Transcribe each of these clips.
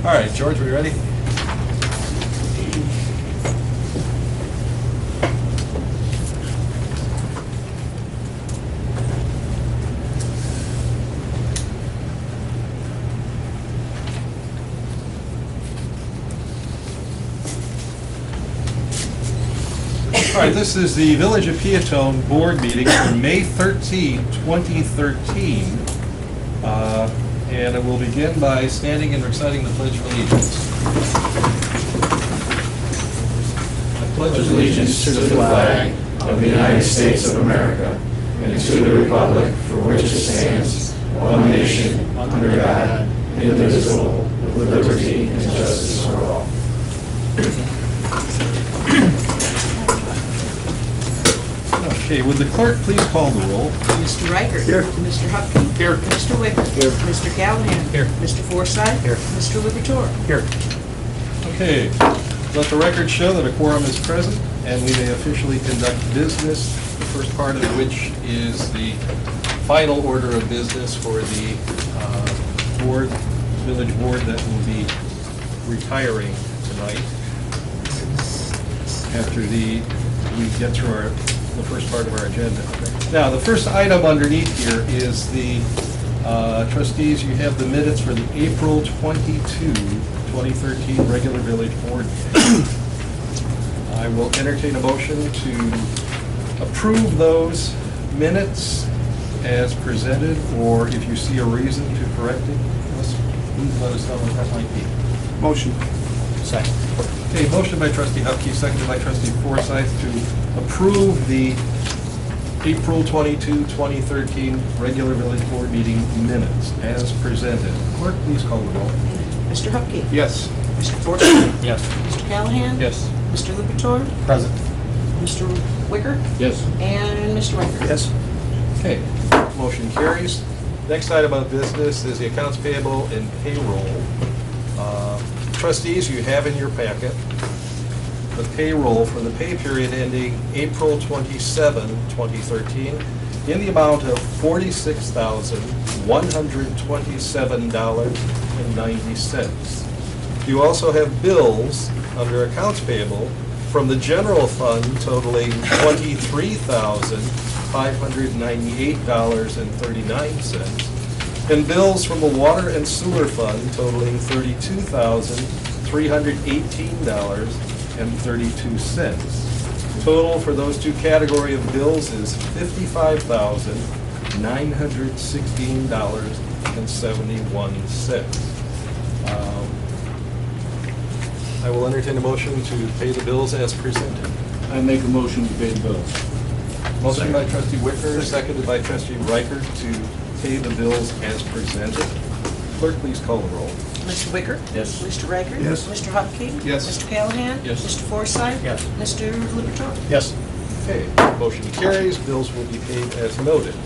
All right, George, are you ready? All right, this is the Village of Peotone Board meeting for May 13, 2013. And it will begin by standing and reciting the Pledge of Allegiance. I pledge Allegiance to the flag of the United States of America and to the republic for which it stands, one nation, under God, indivisible, with liberty and justice for all. Okay, would the clerk please call the roll? Mr. Reichert. Here. Mr. Hupkey. Here. Mr. Wicker. Here. Mr. Callahan. Here. Mr. Forsythe. Here. Mr. Liberatore. Here. Okay, let the record show that a quorum is present and we may officially conduct business, the first part of which is the final order of business for the village board that will be retiring tonight after we get through the first part of our agenda. Now, the first item underneath here is the, trustees, you have the minutes for the April 22, 2013 regular village board meeting. I will entertain a motion to approve those minutes as presented, or if you see a reason to correct it, please let us know what that might be. Motion. Second. Okay, motion by trustee Hupkey, seconded by trustee Forsythe to approve the April 22, 2013 regular village board meeting minutes as presented. Clerk, please call the roll. Mr. Hupkey. Yes. Mr. Forsythe. Yes. Mr. Callahan. Yes. Mr. Liberatore. Present. Mr. Wicker. Yes. And Mr. Reichert. Yes. Okay, motion carries. Next item of business is the accounts payable and payroll. Trustees, you have in your packet the payroll for the pay period ending April 27, 2013, in the amount of $46,127.90. You also have bills under accounts payable from the general fund totaling $23,598.39, and bills from the water and sewer fund totaling $32,318.32. Total for those two category of bills is $55,916.71. I will entertain a motion to pay the bills as presented. I make a motion to pay the bills. Motion by trustee Wicker, seconded by trustee Reichert to pay the bills as presented. Clerk, please call the roll. Mr. Wicker. Yes. Mr. Reichert. Yes. Mr. Hupkey. Yes. Mr. Callahan. Yes. Mr. Forsythe. Yes. Mr. Liberatore. Yes. Okay, motion carries, bills will be paid as noted.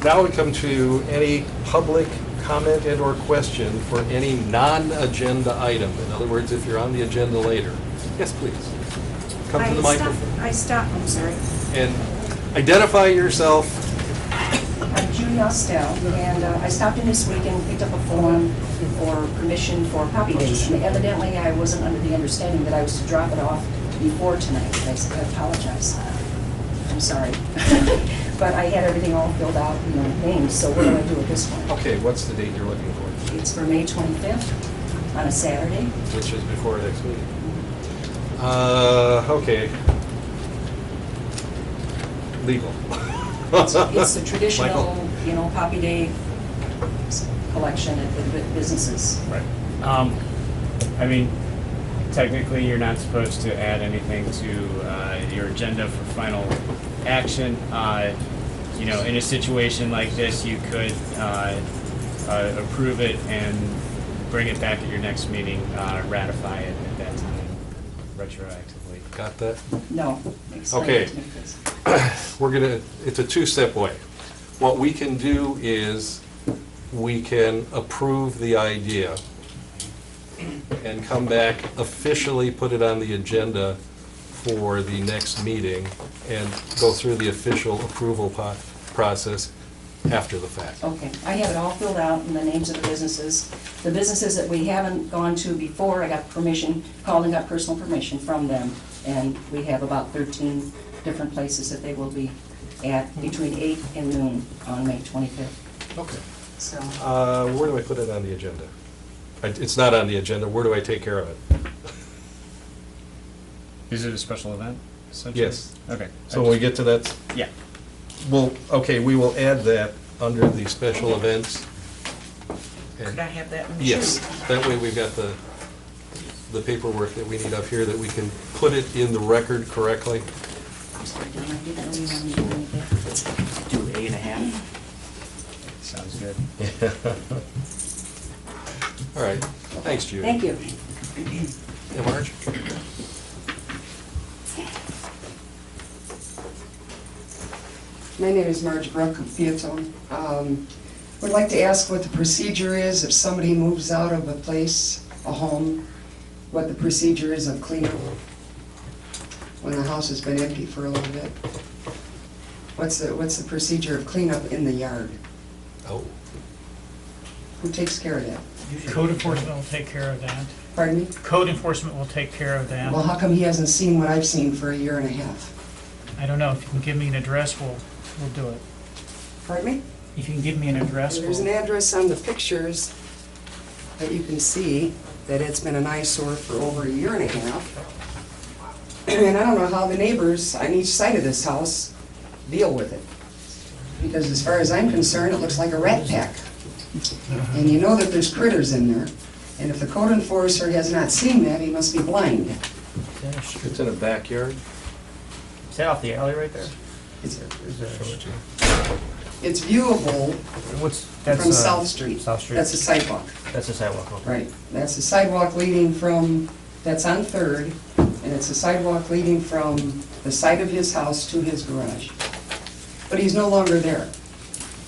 Now we come to any public comment and or question for any non-agenda item. In other words, if you're on the agenda later. Yes, please. Come to the microphone. I'm sorry. And identify yourself. I'm Judy Ostell, and I stopped in this week and picked up a form for permission for poppy days. And evidently, I wasn't under the understanding that I was to drop it off before tonight. I apologize. I'm sorry. But I had everything all filled out, names, so what do I do with this one? Okay, what's the date you're looking for? It's for May 25th, on a Saturday. Which is before next meeting. Okay. Legal. It's the traditional, poppy day collection at the businesses. Right. I mean, technically, you're not supposed to add anything to your agenda for final action. In a situation like this, you could approve it and bring it back at your next meeting, ratify it at that time, retroactively. Got that? No. Explain Okay. it to me, please. It's a two-step way. What we can do is we can approve the idea and come back, officially put it on the agenda for the next meeting and go through the official approval process. after the fact. Okay, I have it all filled out and the names of the businesses. The businesses that we haven't gone to before, I got permission, called and got personal permission from them. And we have about 13 different places that they will be at between 8 and noon on May 25th. Okay. So, Where do I put it on the agenda? It's not on the agenda. Where do I take care of it? Is it a special event, essentially? Yes. Okay. So when we get to that, Yeah. well, okay, we will add that under the special events. Could I have that in the Yes, sheet? that way we've got the paperwork that we need up here, that we can put it in the record correctly. I'm sorry, John, I didn't know you wanted me to do that. Do 8.5. Sounds good. All right, thanks, Judy. Thank you. Yeah, Marge? My name is Marge Bruck of Peotone. Would like to ask what the procedure is if somebody moves out of a place, a home, what the procedure is of cleanup when the house has been empty for a little bit. What's the procedure of cleanup in the yard? Oh, Who takes care of that? Code enforcement will take care of that. Pardon me? Code enforcement will take care of that. Well, how come he hasn't seen what I've seen for a year and a half? I don't know, if you can give me an address, we'll do it. Pardon me? If you can give me an address, There's an we'll... address on the pictures that you can see that it's been an eyesore for over a year and a half. And I don't know how the neighbors on each side of this house deal with it. Because as far as I'm concerned, it looks like a rat pack. And you know that there's critters in there. And if the code enforcer has not seen that, he must be blind. it's in a backyard? Is that off the alley right there? It's viewable from South Street. South Street. That's a sidewalk. That's a sidewalk, okay. Right, that's a sidewalk leading from, that's on Third, and it's a sidewalk leading from the side of his house to his garage. But he's no longer there.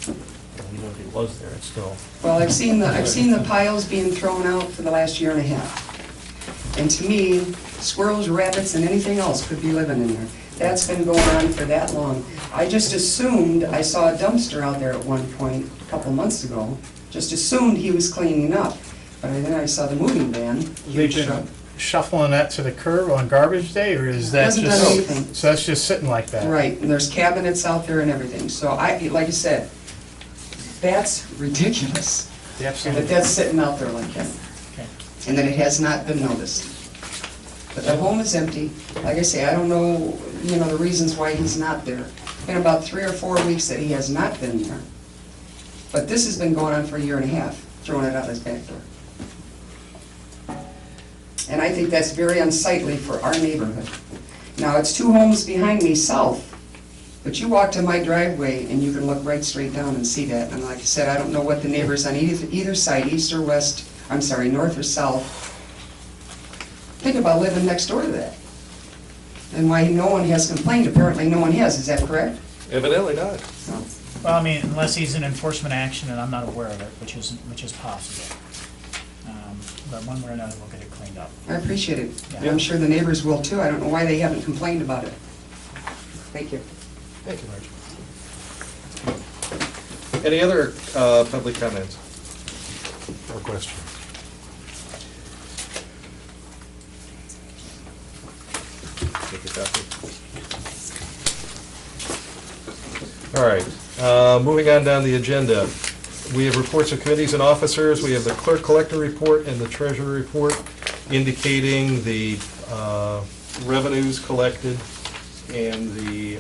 Even if it was there, it's still... Well, I've seen the piles being thrown out for the last year and a half. And to me, squirrels, rabbits, and anything else could be living in there. That's been going on for that long. I just assumed, I saw a dumpster out there at one point, a couple months ago, just assumed he was cleaning up. But then I saw the moving van. They've been shuffling that to the curb on garbage day, or is that Hasn't done just... anything. So that's just sitting like that? Right, and there's cabinets out there and everything. So like I said, that's ridiculous. That that's sitting out there like that. Okay. And that it has not been noticed. But the home is empty. Like I say, I don't know, the reasons why he's not there. Been about 3 or 4 weeks that he has not been there. But this has been going on for a year and a half, throwing it out his back door. And I think that's very unsightly for our neighborhood. Now, it's 2 homes behind me south, but you walk to my driveway and you can look right straight down and see that. And like I said, I don't know what the neighbors on either side, east or west, north or south, think about living next door to that. And why no one has complained, apparently no one has, is that correct? Evidently not. No. Well, I mean, unless he's in enforcement action and I'm not aware of it, which is possible. But one way or another, we'll get it cleaned up. I appreciate it. Yeah. I'm sure the neighbors will too. I don't know why they haven't complained about it. Thank you. Thank you, Marge. Any other public comments or questions? Take a copy. All right, moving on down the agenda. We have reports of committees and officers. We have the clerk collector report and the treasurer report indicating the revenues collected and the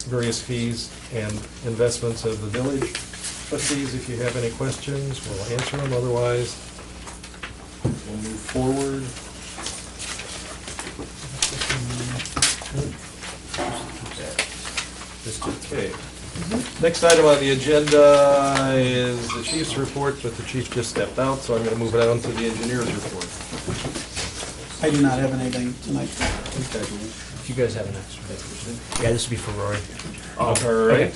various fees and investments of the village. Trustees, if you have any questions, we'll answer them. Otherwise, we'll move forward. Okay. Next item on the agenda is the chief's report, but the chief just stepped out, so I'm going to move it on to the engineer's report. I do not have anything tonight. If you guys have an extra. Yeah, this would be for Rory. All right.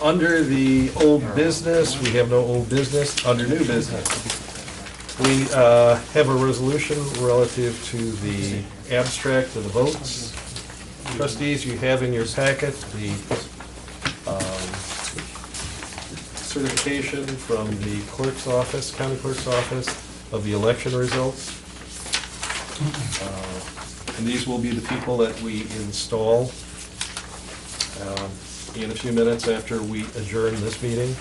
Under the old business, we have no old business. Under new business, we have a resolution relative to the abstract of the votes. Trustees, you have in your packet the certification from the clerk's office, county clerk's office, of the election results. And these will be the people that we install in a few minutes after we adjourn this meeting.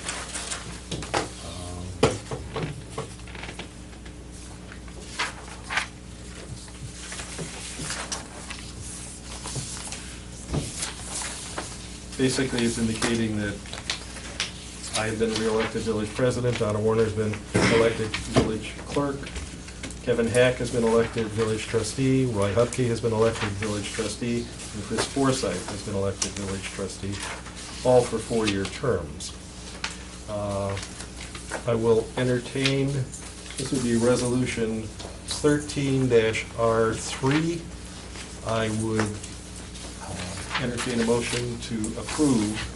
Basically, it's indicating that I have been reelected village president, Donna Warner's been elected village clerk, Kevin Hack has been elected village trustee, Roy Hupke has been elected village trustee, and Chris Forsythe has been elected village trustee, all for 4-year terms. I will entertain, this would be resolution 13-R3. I would entertain a motion to approve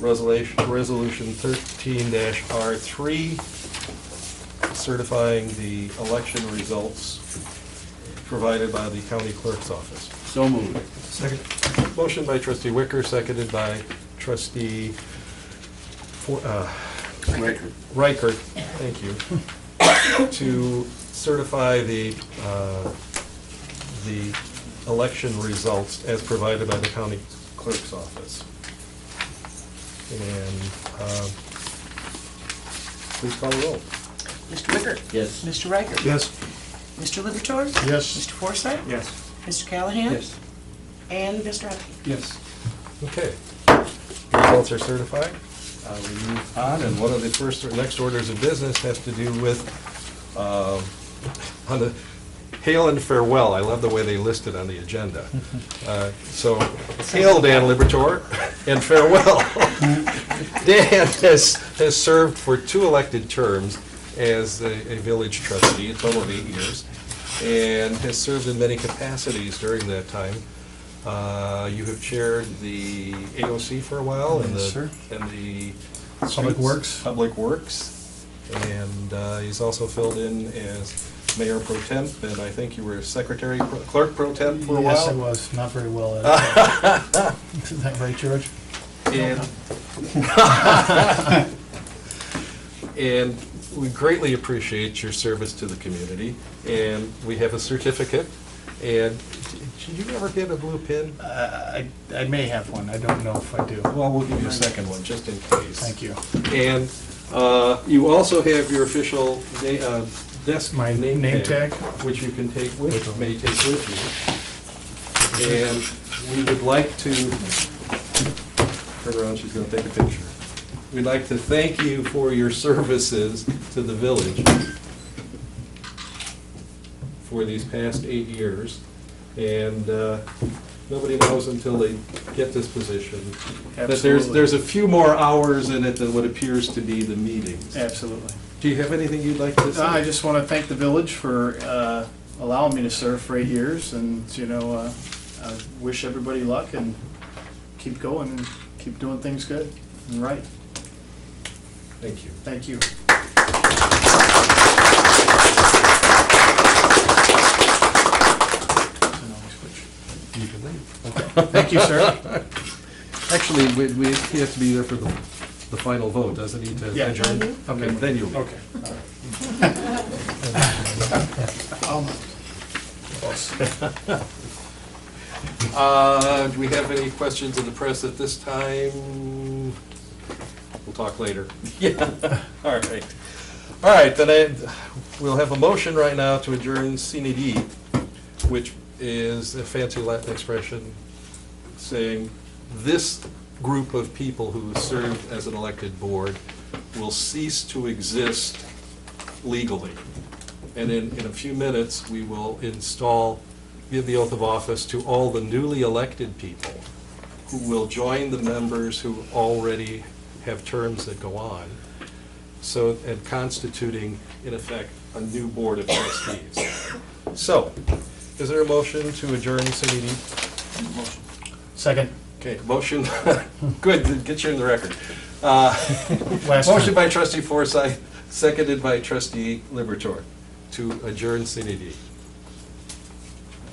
resolution 13-R3, certifying the election results provided by the county clerk's office. So moved. Second. Motion by trustee Wicker, seconded by trustee Reichert, thank you, to certify the election results as provided by the county clerk's office. And please call the roll. Mr. Wicker? Yes. Mr. Riker? Yes. Mr. Liberatore? Yes. Mr. Forsythe? Yes. Mr. Callahan? Yes. And Mr. Hupkey? Yes. Okay. Results are certified. We move on, and one of the next orders of business has to do with on the hail and farewell. I love the way they listed on the agenda. So, hail, Dan Liberatore, and farewell. Dan has served for 2 elected terms as a village trustee, a total of 8 years, and has served in many capacities during that time. You have chaired the AOC for a while, and Yes, sir. the Public Works. Public Works, and he's also filled in as Mayor Pro Temp, and I think you were Secretary, Clerk Pro Temp for a while. Yes, I was. Not very well at it. Isn't that right, George? And we greatly appreciate your service to the community, and we have a certificate. And did you ever get a blue pin? I may have one. I don't know if I do. Well, we'll give you a second one, just in case. Thank you. And you also have your official desk My name tag. which you can take with, may take with you. And we would like to, turn around, she's gonna take a picture. We'd like to thank you for your services to the village for these past 8 years. And nobody knows until they get this position that Absolutely. there's a few more hours in it than what appears to be the meetings. Absolutely. Do you have anything you'd like to say? I just want to thank the village for allowing me to serve for 8 years, and, I wish everybody luck and keep going and keep doing things good and right. Thank you. Thank you. You can leave. Thank you, sir. Actually, he has to be there for the final vote, doesn't he? to Yeah. adjourn? Okay, then you'll leave. Okay. Do we have any questions of the press at this time? We'll talk later. Yeah, all right. All right, then we'll have a motion right now to adjourn CND, which is a fancy Latin expression saying this group of people who served as an elected board will cease to exist legally. And in a few minutes, we will give the oath of office to all the newly elected people who will join the members who already have terms that go on. So, and constituting, in effect, a new board of trustees. So, is there a motion to adjourn CND? Second. Okay, motion, good, get you in the record. Last Motion time. by trustee Forsythe, seconded by trustee Liberatore to adjourn CND.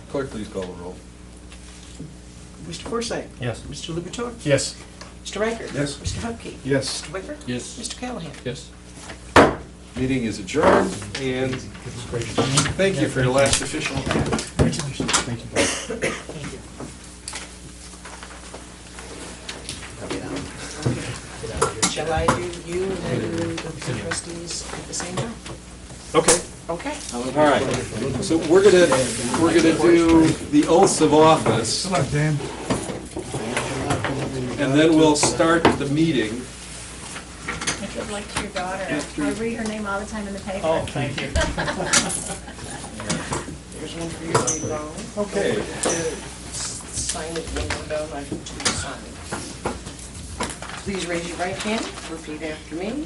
Clerk, please call the roll. Mr. Forsythe? Yes. Mr. Liberatore? Yes. Mr. Riker? Yes. Mr. Hupkey? Yes. Mr. Wicker? Yes. Mr. Callahan? Yes. Meeting is adjourned, and thank you for your last official act. Thank you, Bob. Thank you. Shall I do you and then do the trustees at the same time? Okay. Okay. All right. So we're gonna do the oaths of office. Come on, Dan. And then we'll start the meeting. Good luck to your daughter. I read her name all the time in the paper. Oh, thank you. Here's one for you to read, Ron. Okay. Sign it when we're done, I can choose sign it. Please raise your right hand, repeat after me.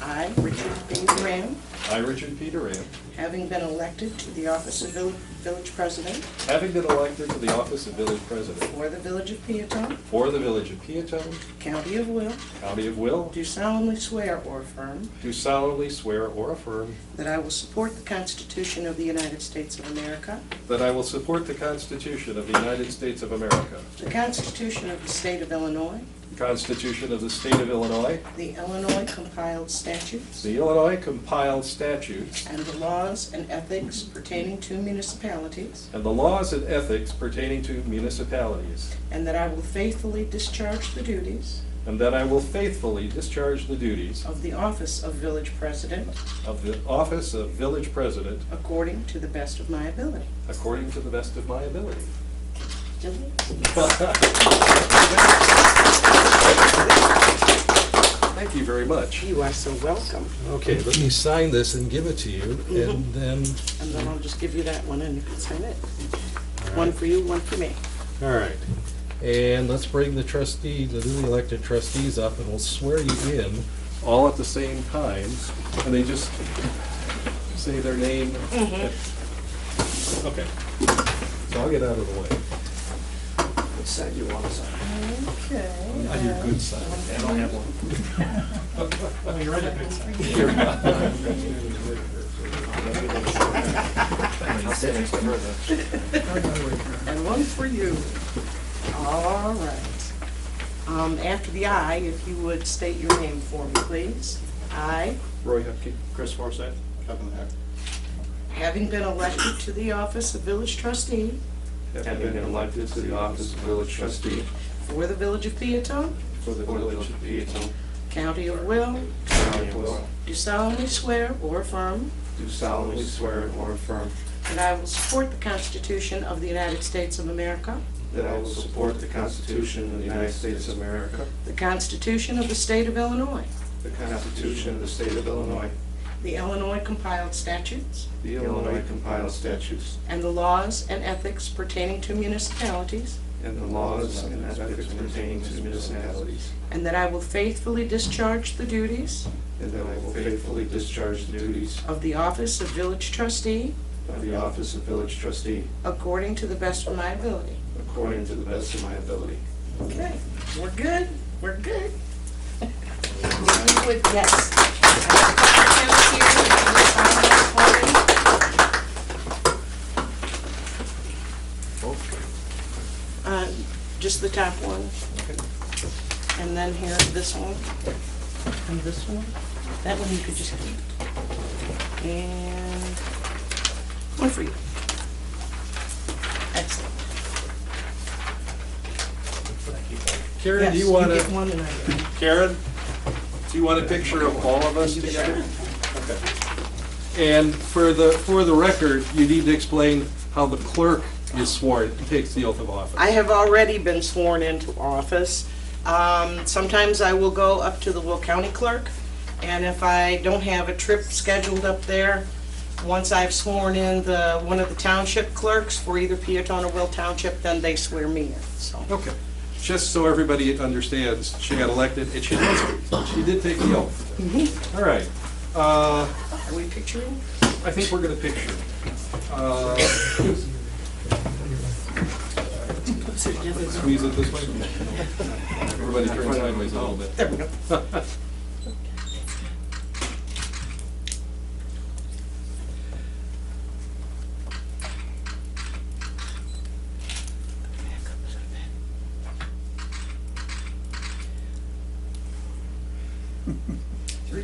I, Richard B. Duran, I, Richard P. Duran, having been elected to the office of village president having been elected to the office of village president for the village of Peotone, for the village of Peotone, county of Will, county of Will, do solemnly swear or affirm do solemnly swear or affirm that I will support the Constitution of the United States of America, that I will support the Constitution of the United States of America, the Constitution of the State of Illinois, the Constitution of the State of Illinois, the Illinois compiled statutes, the Illinois compiled statutes, and the laws and ethics pertaining to municipalities, and the laws and ethics pertaining to municipalities, and that I will faithfully discharge the duties and that I will faithfully discharge the duties of the office of village president of the office of village president according to the best of my ability. according to the best of my ability. Thank you very much. You are so welcome. Okay, let me sign this and give it to you, and then, And then I'll just give you that one and you can sign it. One for you, one for me. all right. And let's bring the newly elected trustees up, and we'll swear you in all at the same time. And they just say their name. Okay. So I'll get out of the way. Which side do you want to sign? Okay. On your good side. I don't have one. Oh, you're right, a good side. And one for you. All right. After the I, if you would state your name for me, please. I, Roy Hupkey. Chris Forsyth. Kevin Hack. having been elected to the office of village trustee Having been elected to the office of village trustee for the village of Peotone, for the village of Peotone, county of Will, county of Will, do solemnly swear or affirm do solemnly swear or affirm that I will support the Constitution of the United States of America, that I will support the Constitution of the United States of America, the Constitution of the State of Illinois, the Constitution of the State of Illinois, the Illinois compiled statutes, the Illinois compiled statutes, and the laws and ethics pertaining to municipalities, and the laws and ethics pertaining to municipalities, and that I will faithfully discharge the duties and that I will faithfully discharge the duties of the office of village trustee of the office of village trustee according to the best of my ability. according to the best of my ability. Okay, we're good, we're good. If you would, yes. I have a couple of here, if you would sign those for me. Just the top one. And then here, this one, and this one. That one you could just keep. And one for you. Excellent. Karen, do Yes, you want get one and I get one. Karen, do you want a picture of all of us together? Okay. And for the record, you need to explain how the clerk is sworn, takes the oath of office. I have already been sworn into office. Sometimes I will go up to the Will County Clerk, and if I don't have a trip scheduled up there, once I've sworn in one of the township clerks for either Peotone or Will Township, then they swear me in, so. Okay. Just so everybody understands, she got elected, and she did take the oath. All right. Are we picturing? I think we're going to picture. Squeeze it this way. Everybody turn sideways a little bit. There we go.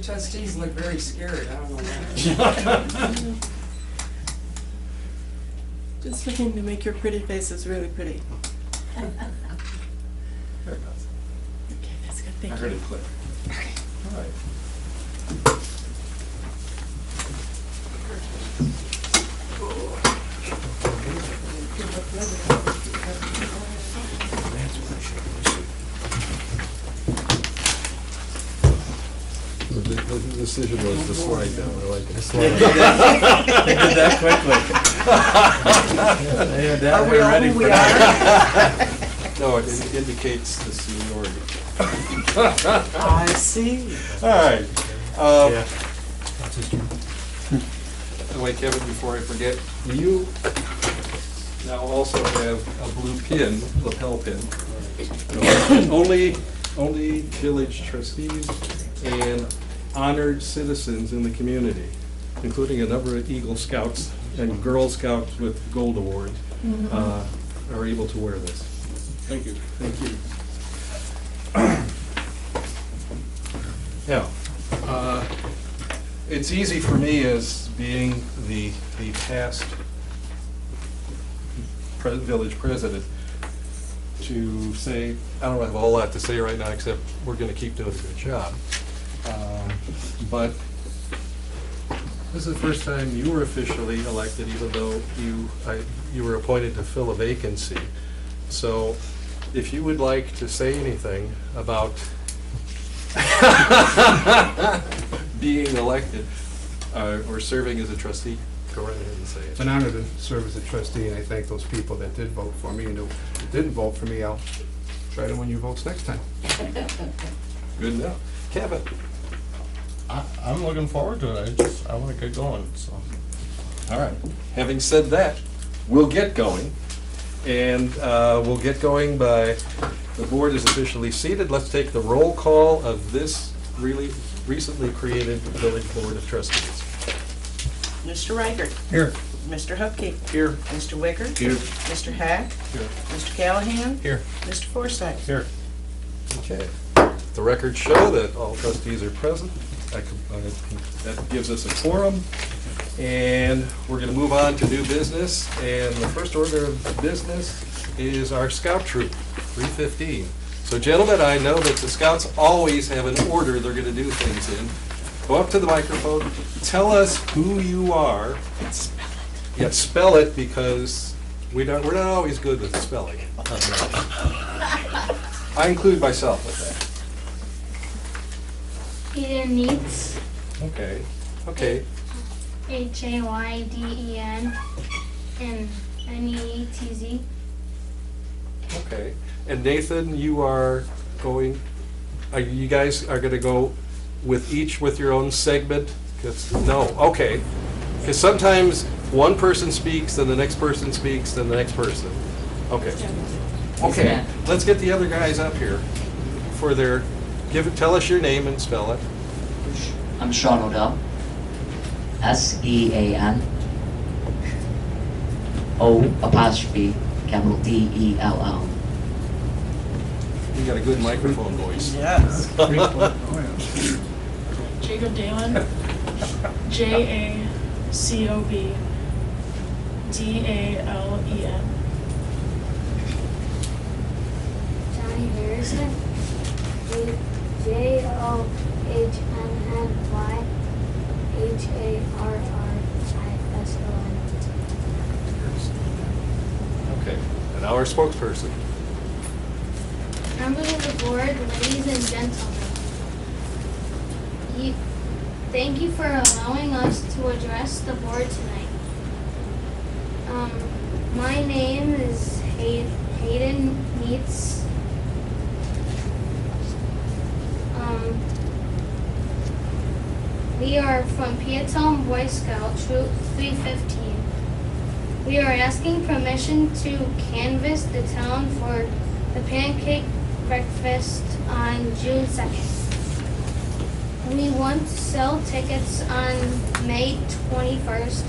trustees look very scared, I don't know why. Just looking to make your pretty faces really pretty. There it goes. Okay, that's good, I thank heard you. it click. All right. The decision was to slide down, I like it. They did that quickly. They had that Are we all ready who for we that. No, it indicates the seniority. I see. All right. Yeah. Wait, Kevin, before I forget, you now also have a blue pin, lapel pin. Only village trustees and honored citizens in the community, including a number of Eagle Scouts and Girl Scouts with Gold Awards, are able to wear this. Thank you. Thank you. Now, it's easy for me as being the past village president to say, I don't have a whole lot to say right now, except we're gonna keep doing a good job. But this is the first time you were officially elected, even though you were appointed to fill a vacancy. So if you would like to say anything about being elected or serving as a trustee, go right ahead and say it. It's an honor to serve as a trustee, and I thank those people that did vote for me, and who didn't vote for me, I'll try to win your votes next time. Good enough. Kevin? I'm looking forward to it. I want to get going, so. All right. Having said that, we'll get going. And we'll get going by, the board is officially seated. Let's take the roll call of this really recently created village board of trustees. Mr. Reichert. Here. Mr. Hupkey. Here. Mr. Wicker. Here. Mr. Hack. Here. Mr. Callahan. Here. Mr. Forsythe. Here. Okay. The records show that all trustees are present. That gives us a quorum. And we're going to move on to new business. And the first order of business is our scout troop, 315. So gentlemen, I know that the scouts always have an order they're going to do things in. Go up to the microphone, tell us who you are. Yeah, spell it, because we're not always good with spelling. I include myself with that. Hayden Neats. Okay. Okay. Hayden and Neetz. Okay. And Nathan, you guys are going to go with each with your own segment? No, okay. Because sometimes one person speaks, then the next person speaks, then the next person. Okay. Okay, let's get the other guys up here for their, tell us your name and spell it. I'm Sean Odell. SEAN O''Dell. You got a good microphone voice. Yes. Jacob Dalen. JACOB DALEN. Johnny Harrison. JOHNNY HARRISON. Okay, and our spokesperson. Members of the board, ladies and gentlemen. Thank you for allowing us to address the board tonight. My name is Hayden Neetz. We are from Peotone Boy Scout Troop 315. We are asking permission to canvass the town for the pancake breakfast on June 2nd. We want to sell tickets on May 21st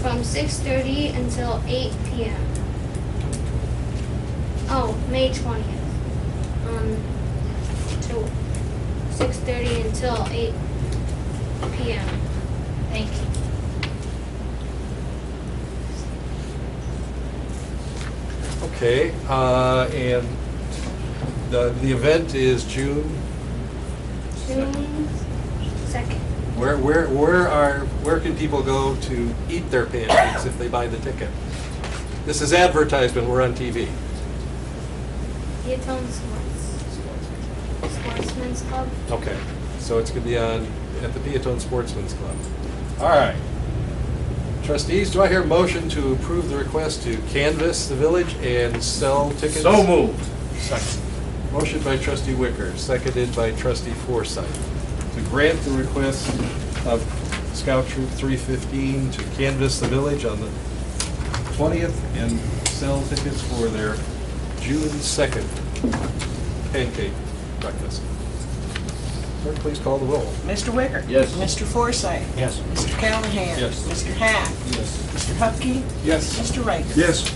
from 6:30 until 8 p.m. Oh, May 20th. To 6:30 until 8 p.m. Thank you. Okay, and the event is June, June 2nd. where can people go to eat their pancakes if they buy the ticket? This is advertisement, we're on TV. Peotone Sportsman's Club. Okay, so it's gonna be on, at the Peotone Sportsman's Club. All right. Trustees, do I hear a motion to approve the request to canvass the village and sell tickets? So moved. Second. Motion by trustee Wicker, seconded by trustee Forsythe, to grant the request of Scout Troop 315 to canvass the village on the 20th and sell tickets for their June 2nd pancake breakfast. Clerk, please call the roll. Mr. Wicker? Yes. Mr. Forsythe? Yes. Mr. Callahan? Yes. Mr. Hack? Yes. Mr. Hupkey? Yes. Mr. Riker? Yes.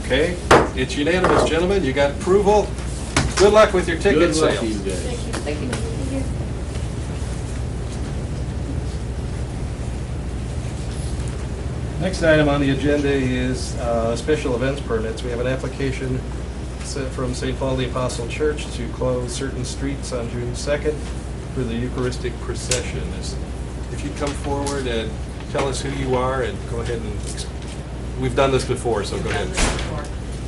Okay, it's unanimous, gentlemen. You got approval. Good luck with your ticket Good luck sales. to you guys. Thank you. Next item on the agenda is special events permits. We have an application from St. Paul the Apostle Church to close certain streets on June 2nd for the Eucharistic procession. If you'd come forward and tell us who you are and go ahead and, we've done this before, so go ahead.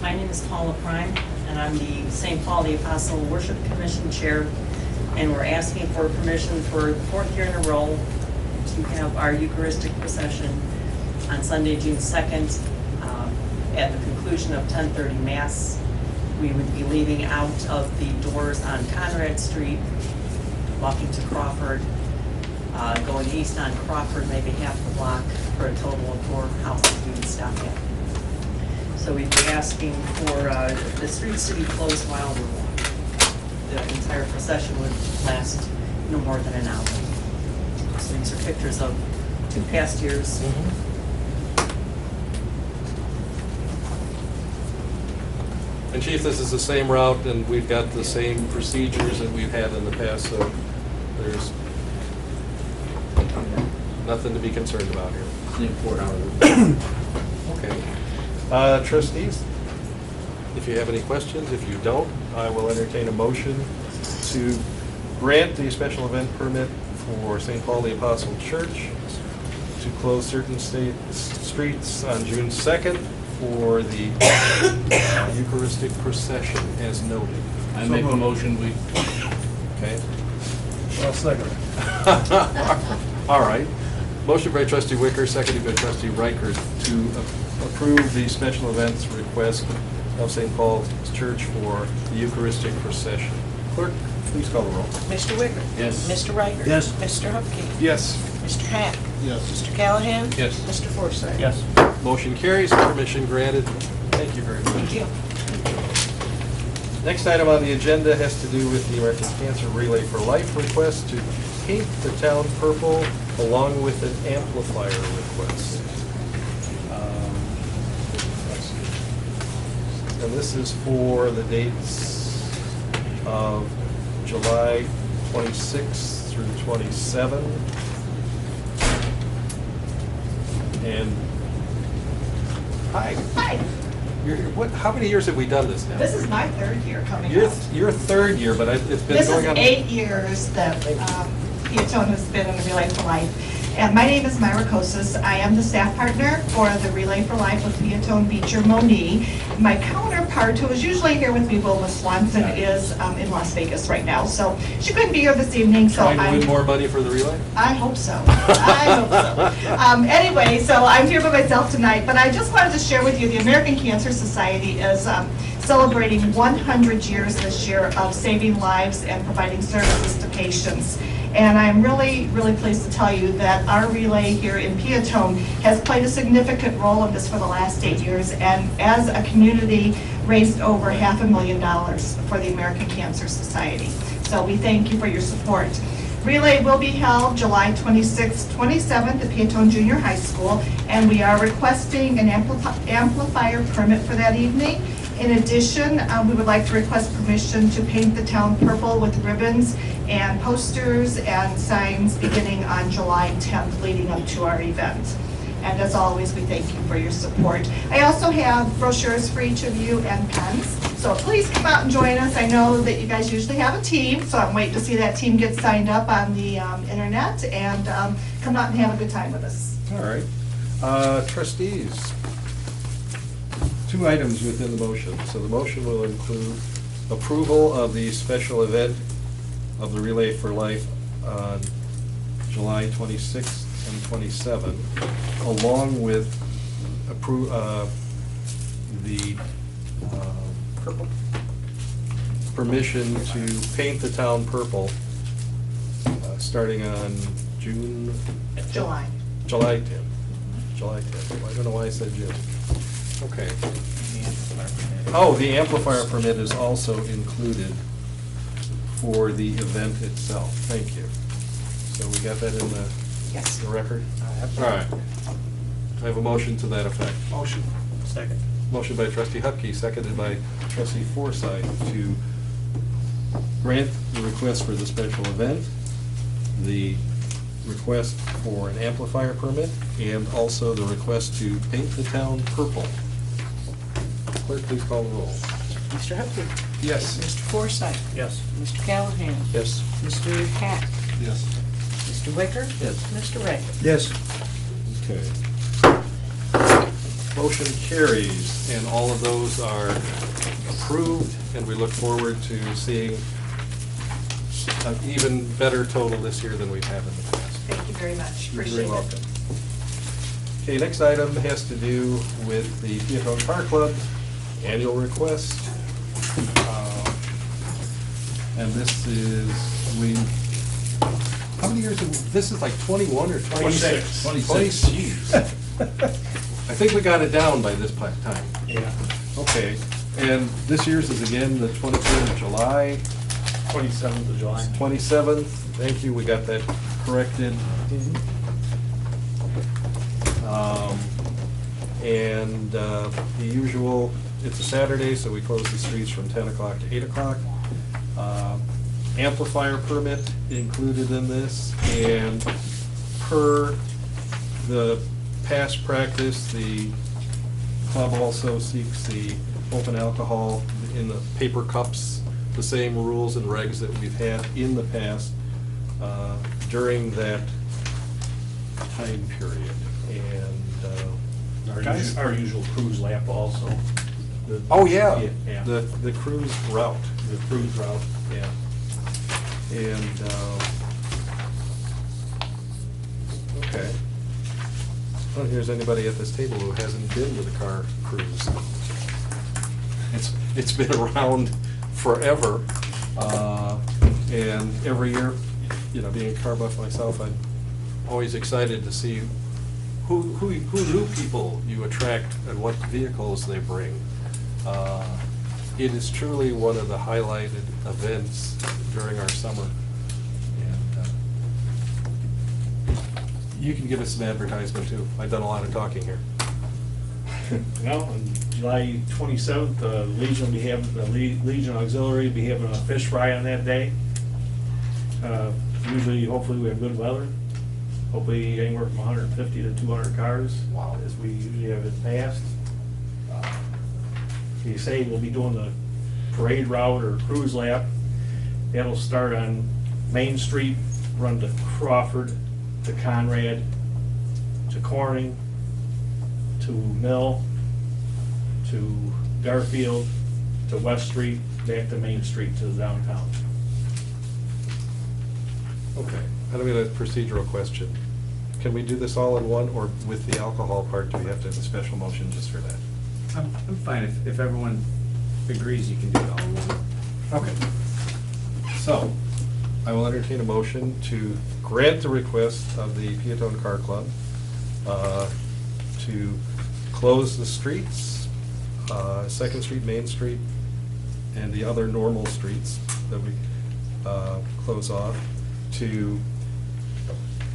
My name is Paula Prime, and I'm the St. Paul the Apostle Worship Commission Chair, and we're asking for permission for the 4th year in a row to have our Eucharistic procession on Sunday, June 2nd, at the conclusion of 10:30 Mass. We would be leaving out of the doors on Conrad Street, walking to Crawford, going east on Crawford, maybe half the block, for a total of 4 houses we would stop at. So we'd be asking for the streets to be closed while we're walking. The entire procession would last no more than an hour. So these are pictures of 2 past years. And Chief, this is the same route, and we've got the same procedures that we've had in the past, so there's nothing to be concerned about here. Same 4 hours. Okay. Trustees, if you have any questions, if you don't, I will entertain a motion to grant the special event permit for St. Paul the Apostle Church to close certain streets on June 2nd for the Eucharistic procession as noted. I make a motion, we. Okay. Well, second. All right. Motion by trustee Wicker, seconded by trustee Riker to approve the special events request of St. Paul's Church for the Eucharistic procession. Clerk, please call the roll. Mr. Wicker? Yes. Mr. Riker? Yes. Mr. Hupkey? Yes. Mr. Hack? Yes. Mr. Callahan? Yes. Mr. Forsythe? Yes. Motion carries, permission granted. Thank you very much. Thank you. Next item on the agenda has to do with the American Cancer Relay for Life request to paint the town purple along with an amplifier request. And this is for the dates of July 26th through 27. And, hi. Hi, How many years have we done this now? this is my 3rd year coming Your out. your third year, but it's been This is going on. 8 years that Peotone has been in the Relay for Life. And my name is Myra Kosas. I am the staff partner for the Relay for Life with Peotone Beecher Monique. My counterpart, who is usually here with me, Wilma Swanson, is in Las Vegas right now. So she couldn't be here this evening, so Trying to win more money for the relay? I hope so. I hope so. Anyway, so I'm here by myself tonight, but I just wanted to share with you, the American Cancer Society is celebrating 100 years this year of saving lives and providing services to patients. And I'm really, really pleased to tell you that our relay here in Peotone has played a significant role in this for the last 8 years, and as a community, raised over $500,000 for the American Cancer Society. So we thank you for your support. Relay will be held July 26th, 27th at Peotone Junior High School, and we are requesting an amplifier permit for that evening. In addition, we would like to request permission to paint the town purple with ribbons and posters and signs beginning on July 10th, leading up to our event. And as always, we thank you for your support. I also have brochures for each of you and pens, so please come out and join us. I know that you guys usually have a team, so I'm waiting to see that team get signed up on the internet, and come out and have a good time with us. All right. Trustees, 2 items within the motion. So the motion will include approval of the special event of the Relay for Life on July 26th and 27th, along with the permission to paint the town purple starting on July. July 10th. July 10th. I don't know why I said June. Okay. Oh, the amplifier permit is also included for the event itself. Thank you. So we got that in the record? All right. I have a motion to that effect. Motion. Second. Motion by trustee Hupkey, seconded by trustee Forsythe to grant the request for the special event, the request for an amplifier permit, and also the request to paint the town purple. Clerk, please call the roll. Mr. Hupkey. Yes. Mr. Forsythe. Yes. Mr. Callahan. Yes. Mr. Hack. Yes. Mr. Wicker. Yes. Mr. Ray. Yes. Okay. Motion carries, and all of those are approved, and we look forward to seeing an even better total this year than we've had in the past. Thank you very much. You're Appreciate very it. welcome. Okay, next item has to do with the Peotone Car Club annual request. And this is, how many years, this is like 21 or 26? 26. Jeez. I think we got it down by this time. Yeah. Okay, and this year's is again the 23rd of July. 27th of July. 27th, thank you, we got that corrected. And the usual, it's a Saturday, so we close the streets from 10 o'clock to 8 o'clock. Amplifier permit included in this, and per the past practice, the club also seeks the open alcohol in the paper cups, the same rules and regs that we've had in the past during that time period. And Our usual cruise lap also. oh yeah, Yeah. the cruise route. The cruise route. Yeah. And, okay. I don't think there's anybody at this table who hasn't been to the car cruise. It's been around forever, and every year, you know, being a car buff myself, I'm always excited to see who new people you attract and what vehicles they bring. It is truly one of the highlighted events during our summer. And you can give us some advertisement too. I've done a lot of talking here. Well, on July 27th, Legion will be having, the Legion Auxiliary will be having a fish fry on that day. Usually, hopefully, we have good weather. Hopefully, anywhere from 150 to 200 cars. Wow. As we usually have in the past. You say we'll be doing the parade route or cruise lap. That'll start on Main Street, run to Crawford, to Conrad, to Corning, to Mill, to Garfield, to West Street, back to Main Street to the downtown. Okay, and I've got a procedural question. Can we do this all in one, or with the alcohol part, do we have to have a special motion just for that? I'm fine, if everyone agrees, you can do it all in one. Okay. So, I will entertain a motion to grant the request of the Peotone Car Club to close the streets, 2nd Street, Main Street, and the other normal streets that we close off, to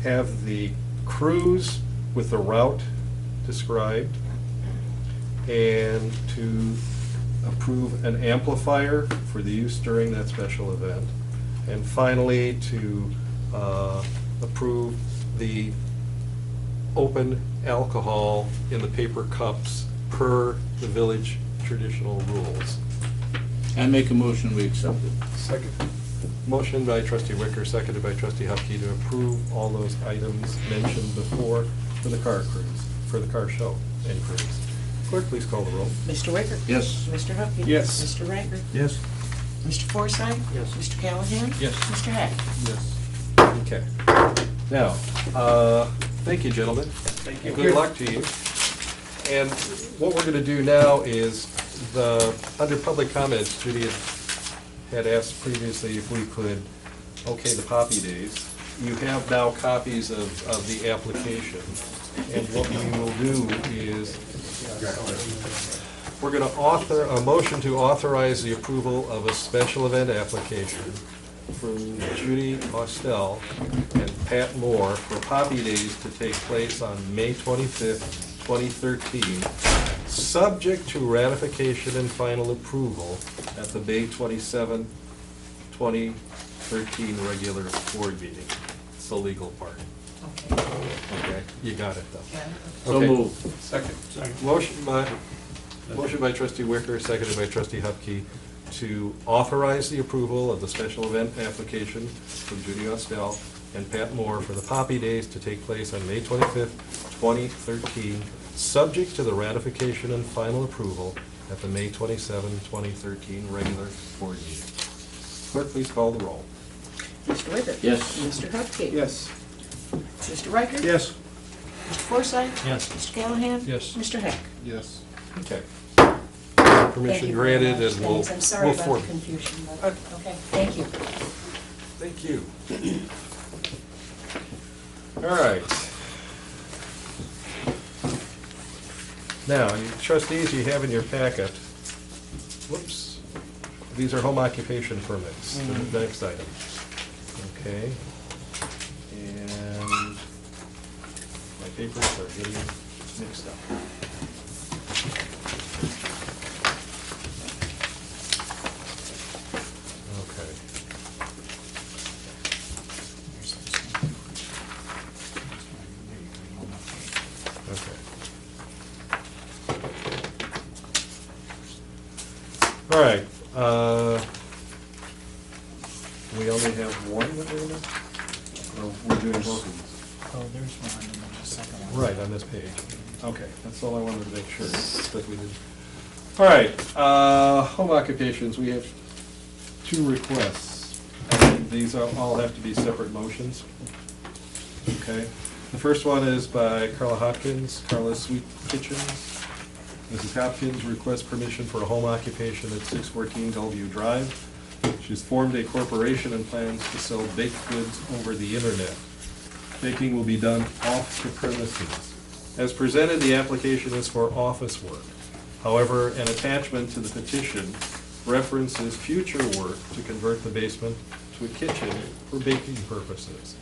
have the cruise with the route described, and to approve an amplifier for the use during that special event. And finally, to approve the open alcohol in the paper cups per the village traditional rules. I make a motion, we accept it. Second. Motion by trustee Wicker, seconded by trustee Hupkey to approve all those items mentioned before for the car cruise, for the car show and cruise. Clerk, please call the roll. Mr. Wicker? Yes. Mr. Hupkey? Yes. Mr. Riker? Yes. Mr. Forsythe? Yes. Mr. Callahan? Yes. Mr. Heck? Yes. Okay. Now, thank you, gentlemen. Thank you. Good luck to you. And what we're gonna do now is under public comments, Judy had asked previously if we could okay the Poppy Days. You have now copies of the application. And what we will do is, we're gonna author, a motion to authorize the approval of a special event application from Judy Ostel and Pat Moore for Poppy Days to take place on May 25th, 2013, subject to ratification and final approval at the May 27, 2013 regular board meeting. It's the legal part. Okay, you got it though. So Okay. moved. Second. Motion by trustee Wicker, seconded by trustee Hupkey, to authorize the approval of the special event application from Judy Ostel and Pat Moore for the Poppy Days to take place on May 25th, 2013, subject to the ratification and final approval at the May 27, 2013 regular board meeting. Clerk, please call the roll. Mr. Wicker? Yes. Mr. Hupkey? Yes. Mr. Riker? Yes. Mr. Forsythe? Yes. Mr. Callahan? Yes. Mr. Heck? Yes. Okay. Thank Permission you very granted, much. and we'll. Thanks. I'm sorry we'll about form- the confusion, but, okay, thank you. Thank you. All right. Now, you trustees, you have in your packet, whoops, these are home occupation permits, the next item. Okay. And my papers are getting mixed up. Okay. Okay. All right, we only have one that we're gonna, or we're doing both of these? Oh, there's one, and there's a second one. Right, on this page. Okay, that's all I wanted to make sure that we did. All right, home occupations, we have two requests. And these all have to be separate motions. Okay, the first one is by Carla Hopkins, Carla's Sweet Kitchens. Mrs. Hopkins requests permission for a home occupation at 614 Bellevue Drive. She's formed a corporation and plans to sell baked goods over the internet. Baking will be done off the premises. As presented, the application is for office work. However, an attachment to the petition references future work to convert the basement to a kitchen for baking purposes.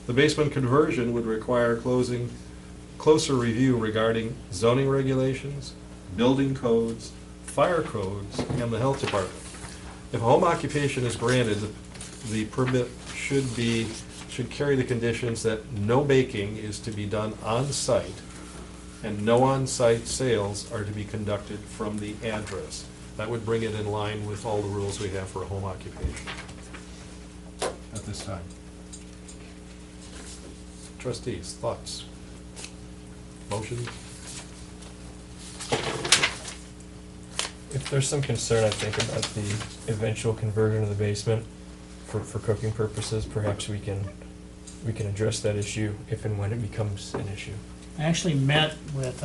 The basement conversion would require closer review regarding zoning regulations, building codes, fire codes, and the health department. If a home occupation is granted, the permit should carry the conditions that no baking is to be done on-site and no on-site sales are to be conducted from the address. That would bring it in line with all the rules we have for a home occupation at this time. Trustees, thoughts? Motion? If there's some concern, I think, about the eventual conversion of the basement for cooking purposes, perhaps we can address that issue if and when it becomes an issue. I actually met with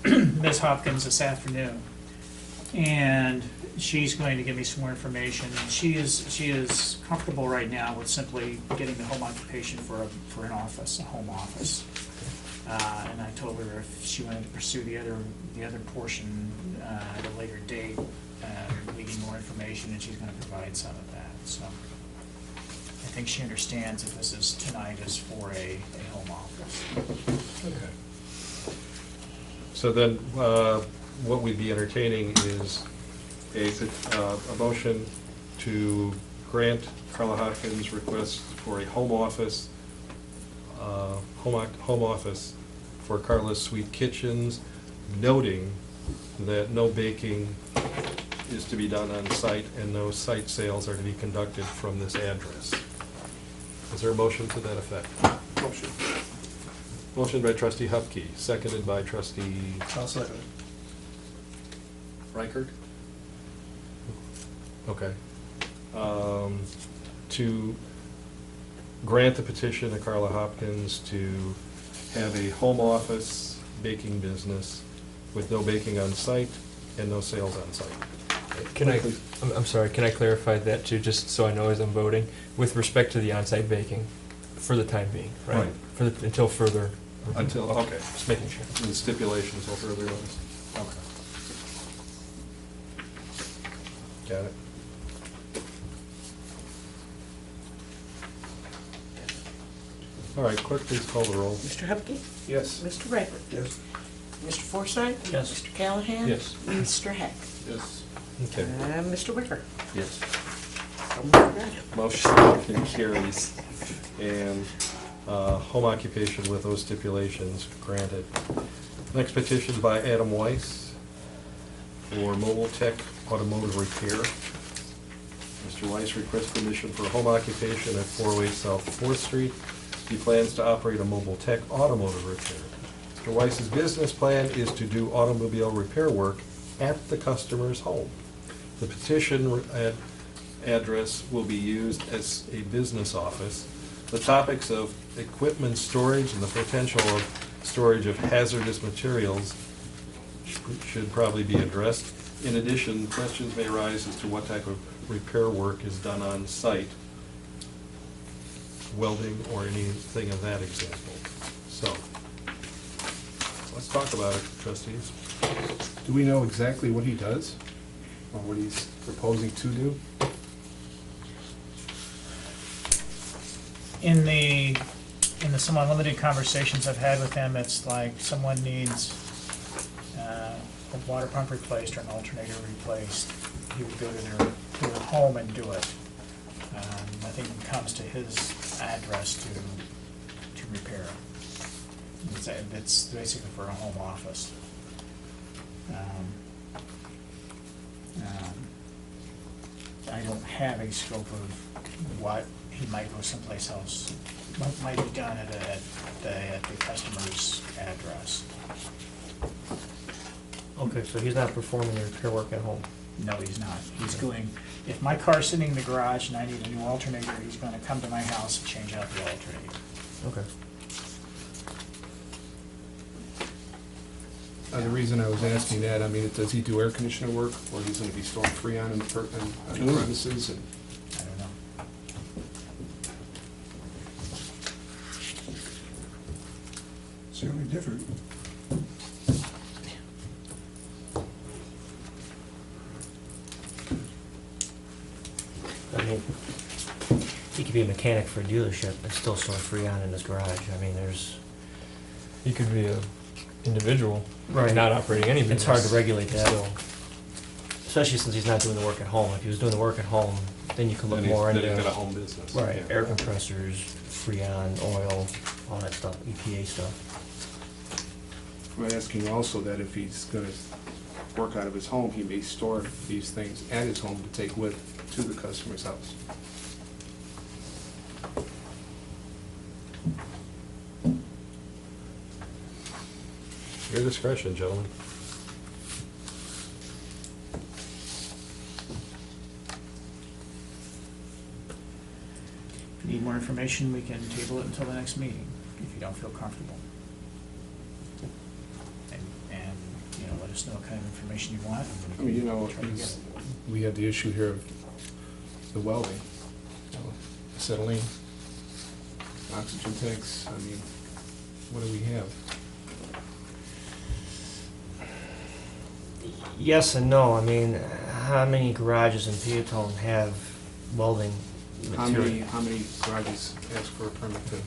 Ms. Hopkins this afternoon, and she's going to give me some more information. She is comfortable right now with simply getting the home occupation for an office, a home office. And I told her if she wanted to pursue the other portion at a later date, we need more information, and she's going to provide some of that. So I think she understands that this is tonight is for a home office. Okay. So then, what we'd be entertaining is a motion to grant Carla Hopkins' request for a home office for Carla's Sweet Kitchens, noting that no baking is to be done on site and no site sales are to be conducted from this address. Is there a motion to that effect? Motion. Motion by trustee Hupkey, seconded by trustee I'll second it. Reichert? Okay. To grant the petition to Carla Hopkins to have a home office baking business with no baking on site and no sales on site. Can I'm sorry, can I clarify that too, just so I know as I'm voting, with respect to the on-site baking, for the time being, right? Right. Until further. Until, okay. Just making sure. The stipulation until further notice. Okay. Got it. All right, clerk, please call the roll. Mr. Hupkey? Yes. Mr. Reichert? Yes. Mr. Forsythe? Yes. Mr. Callahan? Yes. Mr. Heck? Yes. Okay. And Mr. Wicker? Yes. Motion carries. And home occupation with those stipulations granted. Next petition by Adam Weiss for Mobile Tech Automotive Repair. Mr. Weiss requests permission for home occupation at 408 South 4th Street. He plans to operate a Mobile Tech automotive repair. Mr. Weiss's business plan is to do automobile repair work at the customer's home. The petition address will be used as a business office. The topics of equipment storage and the potential of storage of hazardous materials should probably be addressed. In addition, questions may arise as to what type of repair work is done on site, welding or anything of that example. So, let's talk about it, trustees. Do we know exactly what he does, or what he's proposing to do? In the somewhat limited conversations I've had with him, it's like someone needs a water pump replaced or an alternator replaced. He would go to their home and do it. Nothing comes to his address to repair. It's basically for a home office. I don't have a scope of what he might go someplace else, what might be done at the customer's address. Okay, so he's not performing the repair work at home? No, he's not. He's going, if my car's sitting in the garage and I need a new alternator, he's going to come to my house and change out the alternator. Okay. The reason I was asking that, I mean, does he do air conditioner work, or he's gonna be storing Freon in the premises, and I don't know. Certainly different. I mean, he could be a mechanic for a dealership and still store Freon in his garage. I mean, He could be a individual, Right. not operating any business. It's hard to regulate that. Still. Especially since he's not doing the work at home. If he was doing the work at home, then you could look more into. Then he's got a home business. Right, Yeah. air compressors, Freon, oil, all that stuff, EPA stuff. we're asking also that if he's gonna work out of his home, he may store these things at his home to take with to the customer's house. Your discretion, gentlemen. If you need more information, we can table it until the next meeting, if you don't feel comfortable. And, let us know what kind of information you want. and I we mean, can you know, try to get it. we have the issue here of the welding, acetylene, oxygen tanks, I mean, what do we have? Yes and no. I mean, how many garages in Peotone have welding material? How many garages ask for a permit to?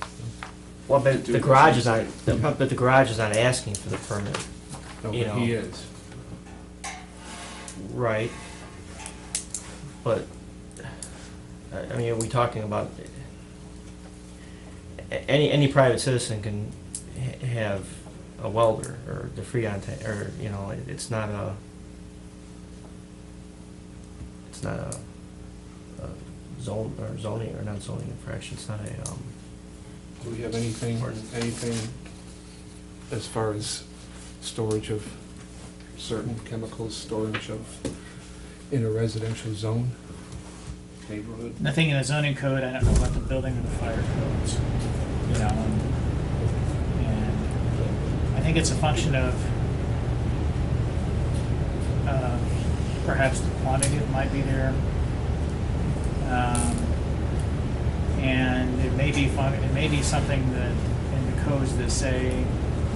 Well, but do the this garage is on not, but the garage is not asking for the permit. No, you but know. he is. Right. But, I mean, are we talking about, any private citizen can have a welder or the Freon, or, you know, it's not a zone, or zoning, or not zoning infraction, it's not a, Do we have anything as far as storage of certain chemicals, storage of in a residential zone, neighborhood? Nothing in the zoning code, I don't know about the building or the fire codes, you know, and I think it's a function of perhaps the quantity that might be there. And it may be something that in the codes that say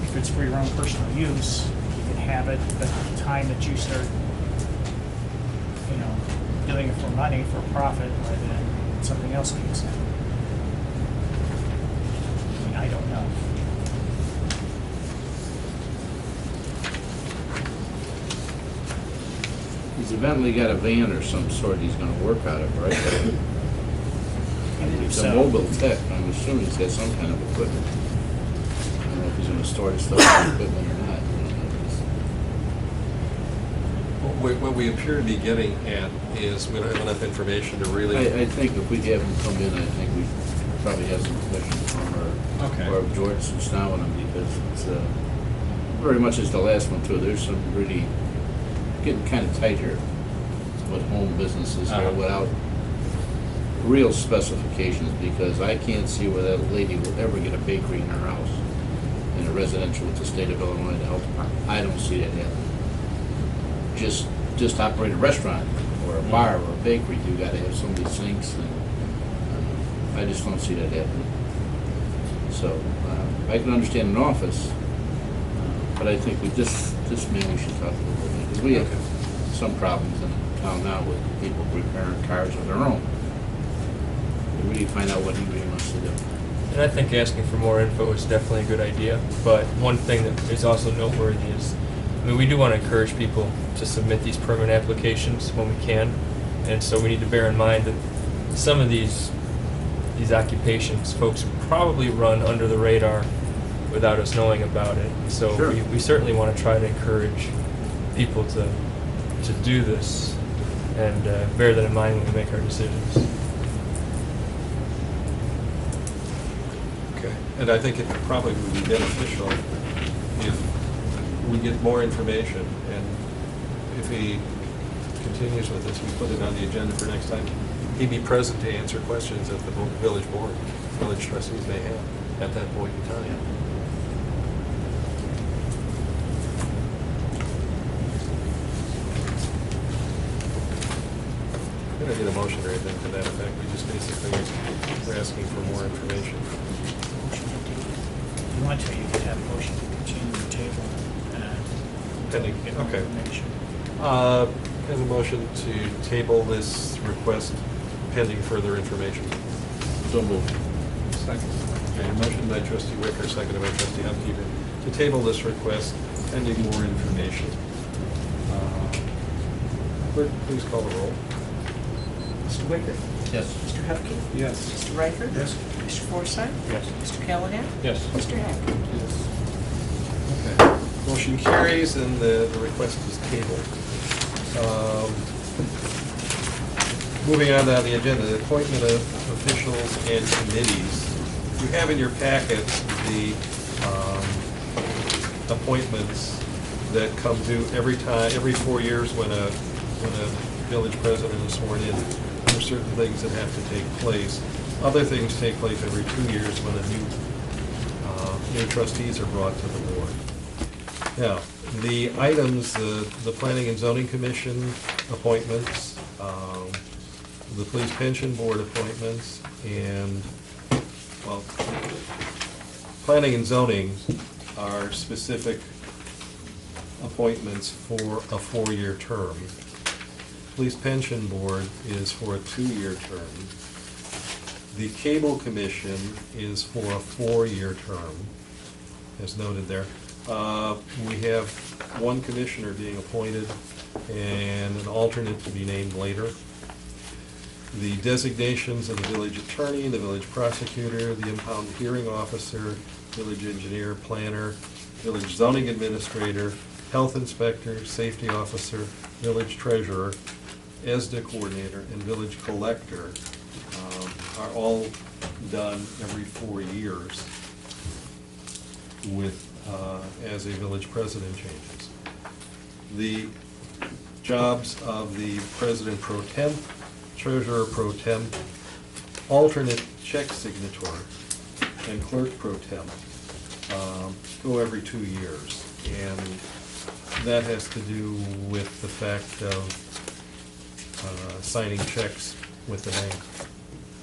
if it's for your own personal use, you can have it, but the time that you start, you know, doing it for money, for profit, or then something else kicks in. I mean, I don't know. He's eventually got a van or some sort he's gonna work out of, right? He's a mobile tech, I'm assuming he's got some kind of equipment. I don't know if he's gonna store his stuff with equipment or not. What we appear to be getting at is we don't have enough information to really. I think if we have him come in, I think we probably have some questions from or George Sustawa, because it's very much as the last one too. There's some really getting kind of tight here with home businesses here without real specifications, because I can't see where that lady will ever get a bakery in her house in a residential with the state of Illinois, the health department. I don't see that happening. Just operate a restaurant or a bar or a bakery, you gotta have so many sinks, and I just don't see that happening. So I can understand an office, but I think with this man we should talk a little bit, because we have some problems in town now with people repairing cars of their own. We really find out what he really wants to do. and I think asking for more info is definitely a good idea, but one thing that is also noteworthy is, I mean, we do want to encourage people to submit these permit applications when we can, and so we need to bear in mind that some of these occupations, folks probably run under the radar without us knowing about it. So Sure. we certainly want to try to encourage people to do this, and bear that in mind when we make our decisions. Okay, and I think it probably would be beneficial if we get more information, and if he continues with this, we put it on the agenda for next time. He'd be present to answer questions that the village board, village trustees may have at that point in time. We don't need a motion or anything to that effect. We just basically, we're asking for more information. If you want to, you could have a motion to continue the table. Pending, Get more okay. information. Have a motion to table this request pending further information. So moved. Second. Okay, motion by trustee Wicker, seconded by trustee Hupkey to table this request pending more information. Clerk, please call the roll. Mr. Wicker? Yes. Mr. Hupkey? Yes. Mr. Riker? Yes. Mr. Forsythe? Yes. Mr. Callahan? Yes. Mr. Hack? Okay. Motion carries and the request is tabled. Moving on down the agenda, the appointment of officials and committees. You have in your packet the appointments that come due every 4 years when a village president is sworn in. There are certain things that have to take place. Other things take place every 2 years when new trustees are brought to the board. Now, the items, the Planning and Zoning Commission appointments, the Police Pension Board appointments, and, well, Planning and Zoning are specific appointments for a 4-year term. Police Pension Board is for a 2-year term. The Cable Commission is for a 4-year term, as noted there. We have one commissioner being appointed and an alternate to be named later. The designations of the village attorney, the village prosecutor, the impound hearing officer, village engineer, planner, village zoning administrator, health inspector, safety officer, village treasurer, ESDA coordinator, and village collector are all done every 4 years with, as a village president changes. The jobs of the president pro tem, treasurer pro tem, alternate check signator, and clerk pro tem go every 2 years. And that has to do with the fact of signing checks with the bank.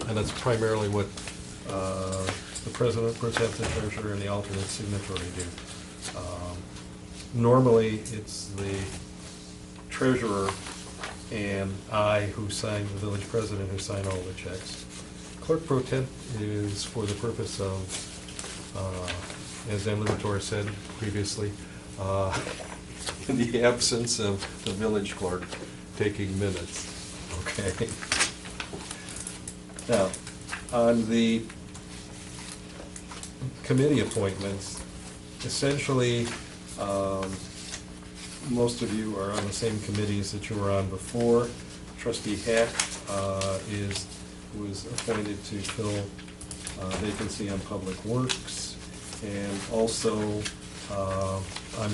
And that's primarily what the president, pro tem, the treasurer, and the alternate signatory do. Normally, it's the treasurer and I who sign, the village president who sign all the checks. Clerk pro tem is for the purpose of, as Dan Liberatore said previously, in the absence of the village clerk taking minutes. Okay. Now, on the committee appointments, essentially, most of you are on the same committees that you were on before. Trustee Hack was appointed to fill vacancy on Public Works, and also I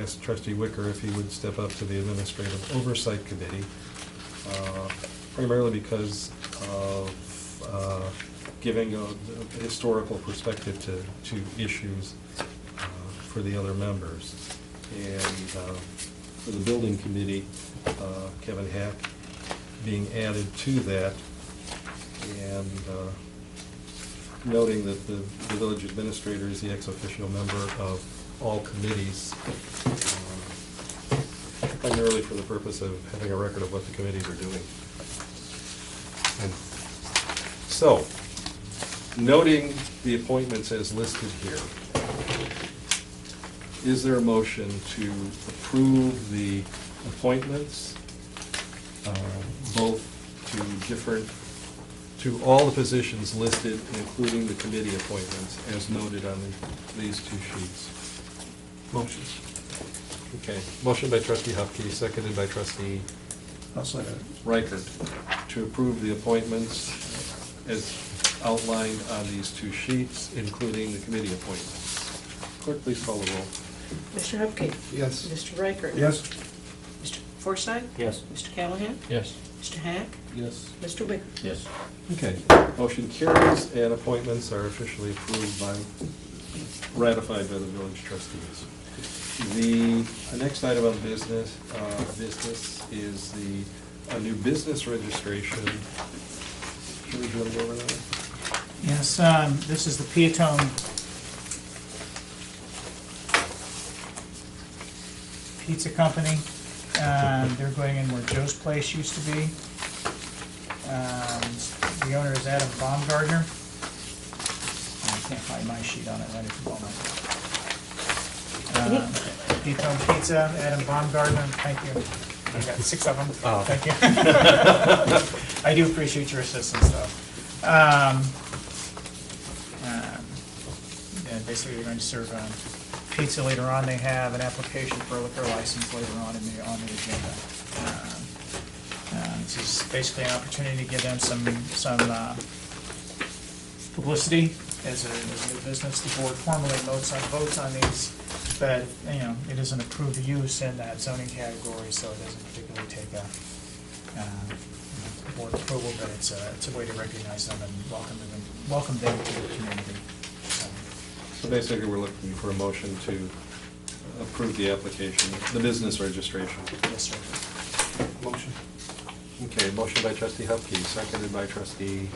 asked Trustee Wicker if he would step up to the Administrative Oversight Committee, primarily because of giving a historical perspective to issues for the other members. And for the Building Committee, Kevin Hack being added to that, and noting that the village administrator is the ex officio member of all committees, primarily for the purpose of having a record of what the committees are doing. And so, noting the appointments as listed here, is there a motion to approve the appointments, both to all the positions listed, including the committee appointments, as noted on these two sheets? Motion. Okay, motion by Trustee Hupkey, seconded by Trustee Reichert, to approve the appointments as outlined on these two sheets, including the committee appointments. Clerk, please call the roll. Mr. Hupkey. Yes. Mr. Reichert. Yes. Mr. Forsythe. Yes. Mr. Callahan. Yes. Mr. Hack. Yes. Mr. Wicker. Yes. Okay, motion carries, and appointments are officially approved by, ratified by the village trustees. The next item of business is a new business registration. Should we go over that? Yes, this is the Peotone Pizza Company. They're going in where Joe's Place used to be. The owner is Adam Baumgartner. I can't find my sheet on it right at the moment. Peotone Pizza, Adam Baumgartner, thank you. I've got 6 of them. Oh. Thank you. I do appreciate your assistance, though. Yeah, basically, they're going to serve pizza later on. They have an application for a liquor license later on on the agenda. This is basically an opportunity to give them some publicity as a new business. The board formally votes on these, but it is an approved use in that zoning category, so it doesn't particularly take a board approval, but it's a way to recognize them and welcome them to the community. So basically, we're looking for a motion to approve the application, the business registration. Yes, sir. Motion. Okay, motion by Trustee Hupkey, seconded by Trustee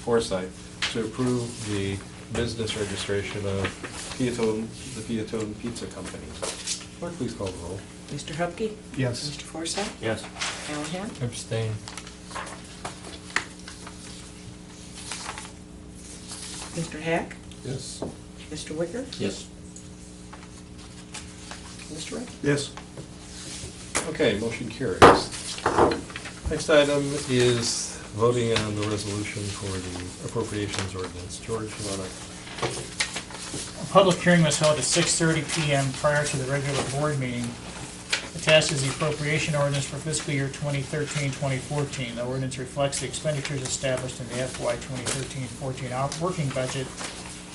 Forsythe, to approve the business registration of Peotone, the Peotone Pizza Company. Clerk, please call the roll. Mr. Hupkey. Yes. Mr. Forsythe. Yes. Callahan. Abstain. Mr. Hack. Yes. Mr. Wicker. Yes. Mr. Wright? Yes. Okay, motion carries. Next item is voting on the resolution for the appropriations ordinance. George, you want to? A public hearing was held at 6:30 PM prior to the regular board meeting. Attached is the appropriation ordinance for fiscal year 2013-2014. The ordinance reflects the expenditures established in the FY 2013-14 working budget,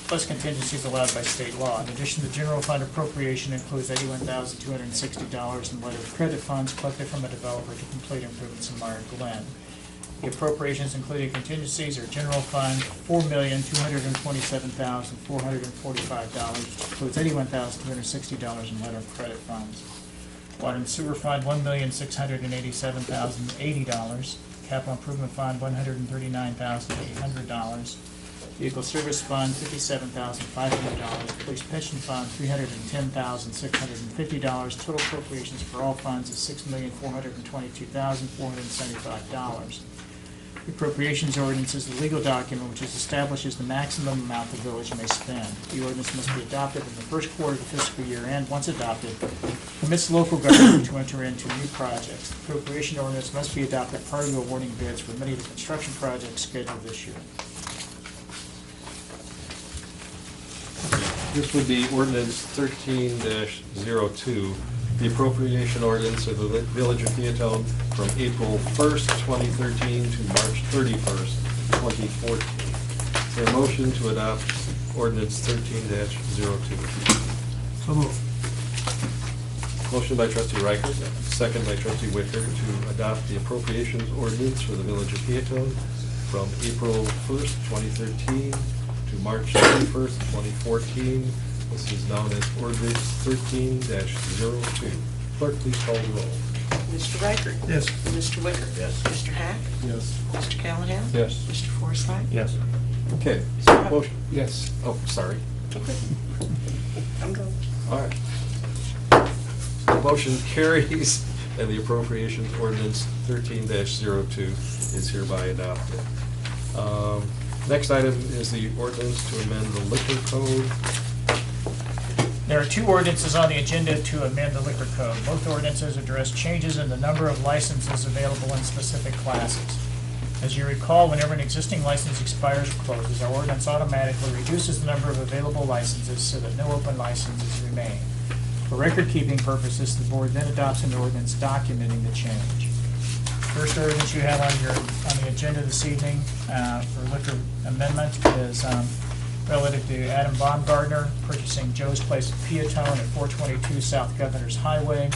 plus contingencies allowed by state law. In addition, the general fund appropriation includes $81,260 in letter of credit funds collected from a developer to complete improvements in Meyer Glen. The appropriations including contingencies or general fund, $4,227,445, which includes $81,260 in letter of credit funds. Water and sewer fund, $1,687,080. Capital improvement fund, $139,800. Vehicle service fund, $57,500. Police pension fund, $310,650. Total appropriations for all funds is $6,422,475. The appropriations ordinance is the legal document which establishes the maximum amount the village may spend. The ordinance must be adopted in the first quarter of the fiscal year and, once adopted, permits local government to enter into new projects. The appropriation ordinance must be adopted prior to awarding bids for many of the construction projects scheduled this year. This would be ordinance 13-02, the appropriation ordinance of the Village of Peotone from April 1st, 2013 to March 31st, 2014. Is there a motion to adopt ordinance 13-02? So moved. Motion by trustee Reichert, second by trustee Wicker to adopt the appropriations ordinance for the Village of Peotone from April 1st, 2013 to March 31st, 2014. This is known as ordinance 13-02. Clerk, please call the roll. Mr. Reichert? Yes. Mr. Wicker? Yes. Mr. Hack? Yes. Mr. Callahan? Yes. Mr. Forsythe? Yes. Okay. Motion. Yes. Oh, sorry. Okay. I'm going. All right. Motion carries, and the appropriations ordinance 13-02 is hereby adopted. Next item is the ordinance to amend the liquor code. There are two ordinances on the agenda to amend the liquor code. Both ordinances address changes in the number of licenses available in specific classes. As you recall, whenever an existing license expires or closes, our ordinance automatically reduces the number of available licenses so that no open licenses remain. For record-keeping purposes, the board then adopts an ordinance documenting the change. First ordinance you have on the agenda this evening for liquor amendment is relative to Adam Baumgartner purchasing Joe's Place of Peotone at 422 South Governor's Highway.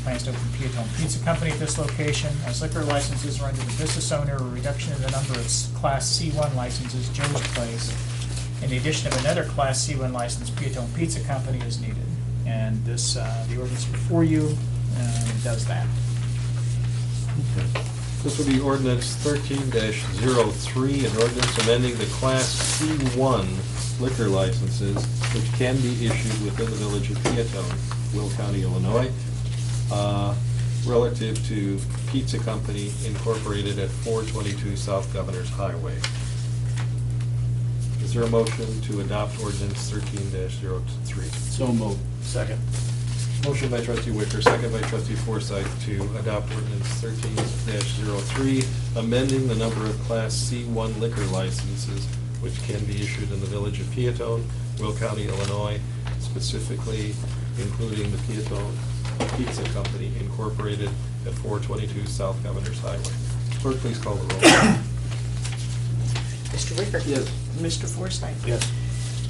Plans to open Peotone Pizza Company at this location. As liquor licenses are under the business owner, a reduction in the number of Class C1 licenses, Joe's Place, and the addition of another Class C1 license, Peotone Pizza Company, is needed. And this, the ordinance before you does that. This will be ordinance 13-03, an ordinance amending the Class C1 liquor licenses which can be issued within the Village of Peotone, Will County, Illinois, relative to Pizza Company Incorporated at 422 South Governor's Highway. Is there a motion to adopt ordinance 13-03? So moved. Second. Motion by trustee Wicker, second by trustee Forsythe to adopt ordinance 13-03, amending the number of Class C1 liquor licenses which can be issued in the Village of Peotone, Will County, Illinois, specifically including the Peotone Pizza Company Incorporated at 422 South Governor's Highway. Clerk, please call the roll. Mr. Wicker? Yes. Mr. Forsythe? Yes.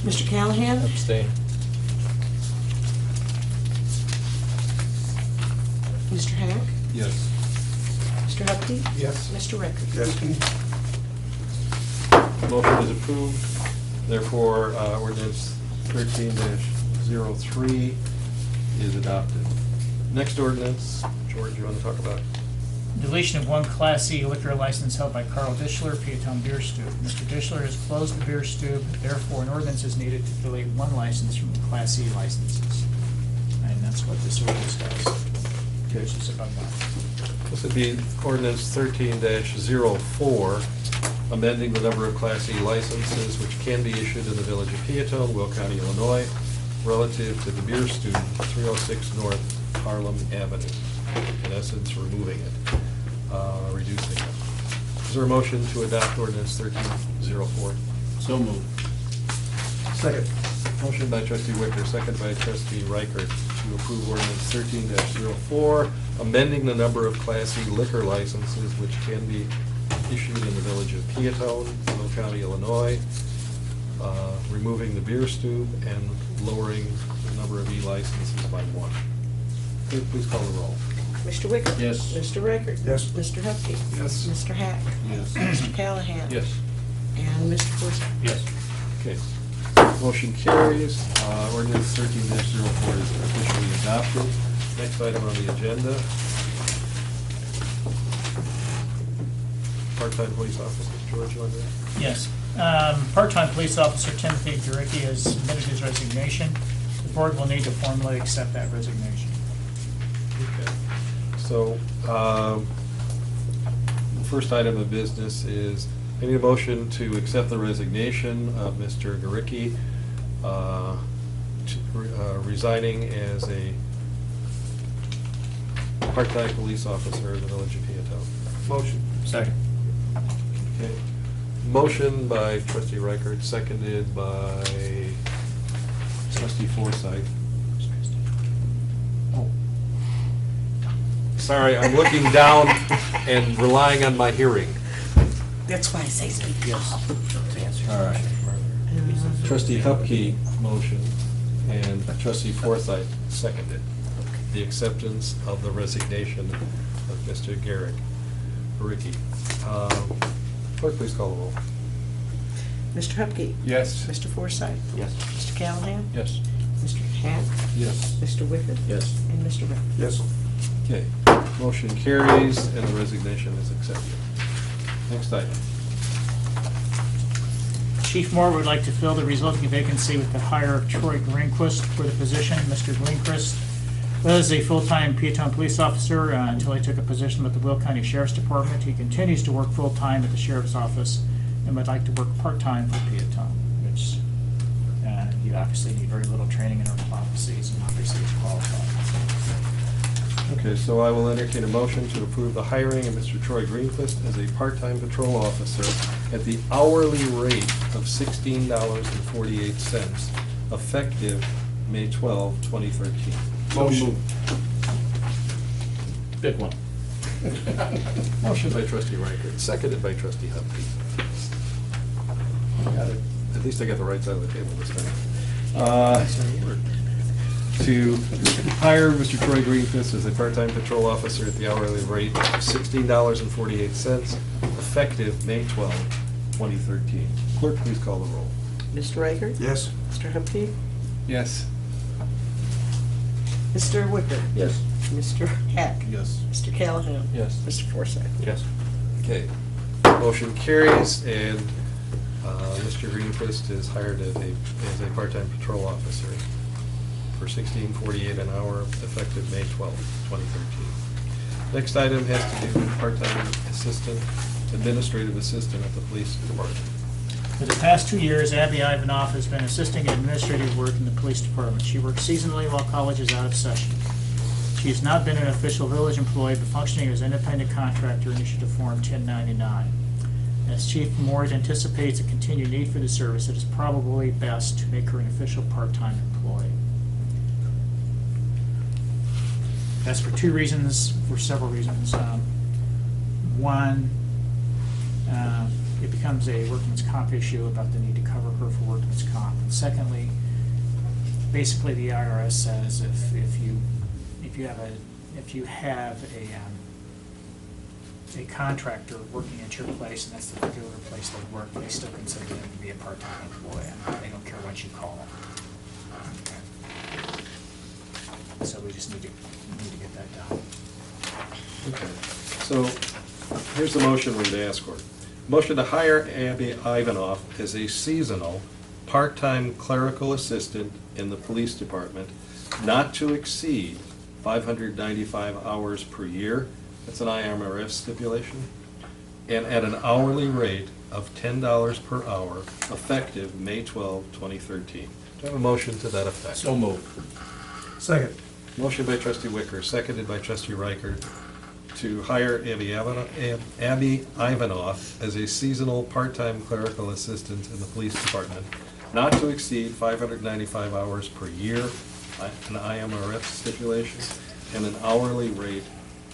Mr. Callahan? Abstain. Mr. Hack? Yes. Mr. Hupkey? Yes. Mr. Ricker? Yes. Motion is approved. Therefore, ordinance 13-03 is adopted. Next ordinance, George, you want to talk about? Deletion of one Class C liquor license held by Carl Dishler, Peotone Beer Stube. Mr. Dishler has closed the beer stube, therefore an ordinance is needed to delete one license from the Class C licenses. And that's what this ordinance does. Okay. Which is above that. This would be ordinance 13-04, amending the number of Class C licenses which can be issued in the Village of Peotone, Will County, Illinois, relative to the beer student, 306 North Harlem Avenue. In essence, removing it, reducing it. Is there a motion to adopt ordinance 1304? So moved. Second. Motion by trustee Wicker, second by trustee Reichert to approve ordinance 13-04, amending the number of Class E liquor licenses which can be issued in the village of Peotone, Will County, Illinois, removing the beer stube and lowering the number of E licenses by one. Clerk, please call the roll. Mr. Wicker? Yes. Mr. Reichert? Yes. Mr. Hupkey? Yes. Mr. Hack? Yes. Mr. Callahan? Yes. And Mr. Forsythe? Yes. Okay. Motion carries. Ordinance 13-04 is officially adopted. Next item on the agenda. Part-time police officer, George, on that? Yes. Part-time police officer Timothy Duricki has submitted his resignation. The board will need to formally accept that resignation. Okay. So, the first item of business is, I need a motion to accept the resignation of Mr. Garicki, resigning as a part-time police officer in the village of Peotone. Motion. Second. Okay. Motion by trustee Reichert, seconded by trustee Forsythe. Oh. Sorry, I'm looking down and relying on my hearing. That's why I say speak. Yes. All right. Trustee Hupkey motion and trustee Forsythe seconded the acceptance of the resignation of Mr. Garicki. Clerk, please call the roll. Mr. Hupkey? Yes. Mr. Forsythe? Yes. Mr. Callahan? Yes. Mr. Hack? Yes. Mr. Wicker? Yes. And Mr. Reichert? Yes. Okay, motion carries and the resignation is accepted. Next item. Chief Moore would like to fill the resulting vacancy with the hire of Troy Greenquist for the position. Mr. Greenquist was a full-time Peotone police officer until he took a position with the Will County Sheriff's Department. He continues to work full-time at the Sheriff's Office and would like to work part-time for Peotone, which you obviously need very little training in our policies and obviously is qualified. Okay, so I will entertain a motion to approve the hiring of Mr. Troy Greenquist as a part-time patrol officer at the hourly rate of $16.48, effective May 12, 2013. Motion. Big one. Motion by trustee Reichert, seconded by trustee Hupkey. Got it. At least I got the right side of the table this time. To hire Mr. Troy Greenquist as a part-time patrol officer at the hourly rate of $16.48, effective May 12, 2013. Clerk, please call the roll. Mr. Reichert? Yes. Mr. Hupkey? Yes. Mr. Wicker? Yes. Mr. Hack? Yes. Mr. Callahan? Yes. Mr. Forsythe? Yes. Okay. Motion carries, and Mr. Greenquist is hired as a part-time patrol officer for $16.48 an hour, effective May 12, 2013. Next item has to do with part-time administrative assistant at the police department. For the past 2 years, Abby Ivanoff has been assisting in administrative work in the police department. She works seasonally while college is out of session. She has not been an official village employee, but functioning as an independent contractor, Initiative Form 1099. As Chief Moore anticipates a continued need for the service, it is probably best to make her an official part-time employee. That's for several reasons. One, it becomes a workman's comp issue about the need to cover her for workman's comp. And secondly, basically the IRS says if you have a contractor working at your place and that's the regular place they work, they still consider them to be a part-time employee. They don't care what you call them. Okay. So we just need to get that done. Okay. So here's the motion we're going to ask for. Motion to hire Abby Ivanoff as a seasonal, part-time clerical assistant in the police department, not to exceed 595 hours per year. That's an IMRF stipulation. And at an hourly rate of $10 per hour, effective May 12, 2013. I have a motion to that effect? So moved. Second. Motion by trustee Wicker, seconded by trustee Riker, to hire Abby Ivanoff as a seasonal part-time clerical assistant in the police department, not to exceed 595 hours per year, an IMRF stipulation, and an hourly rate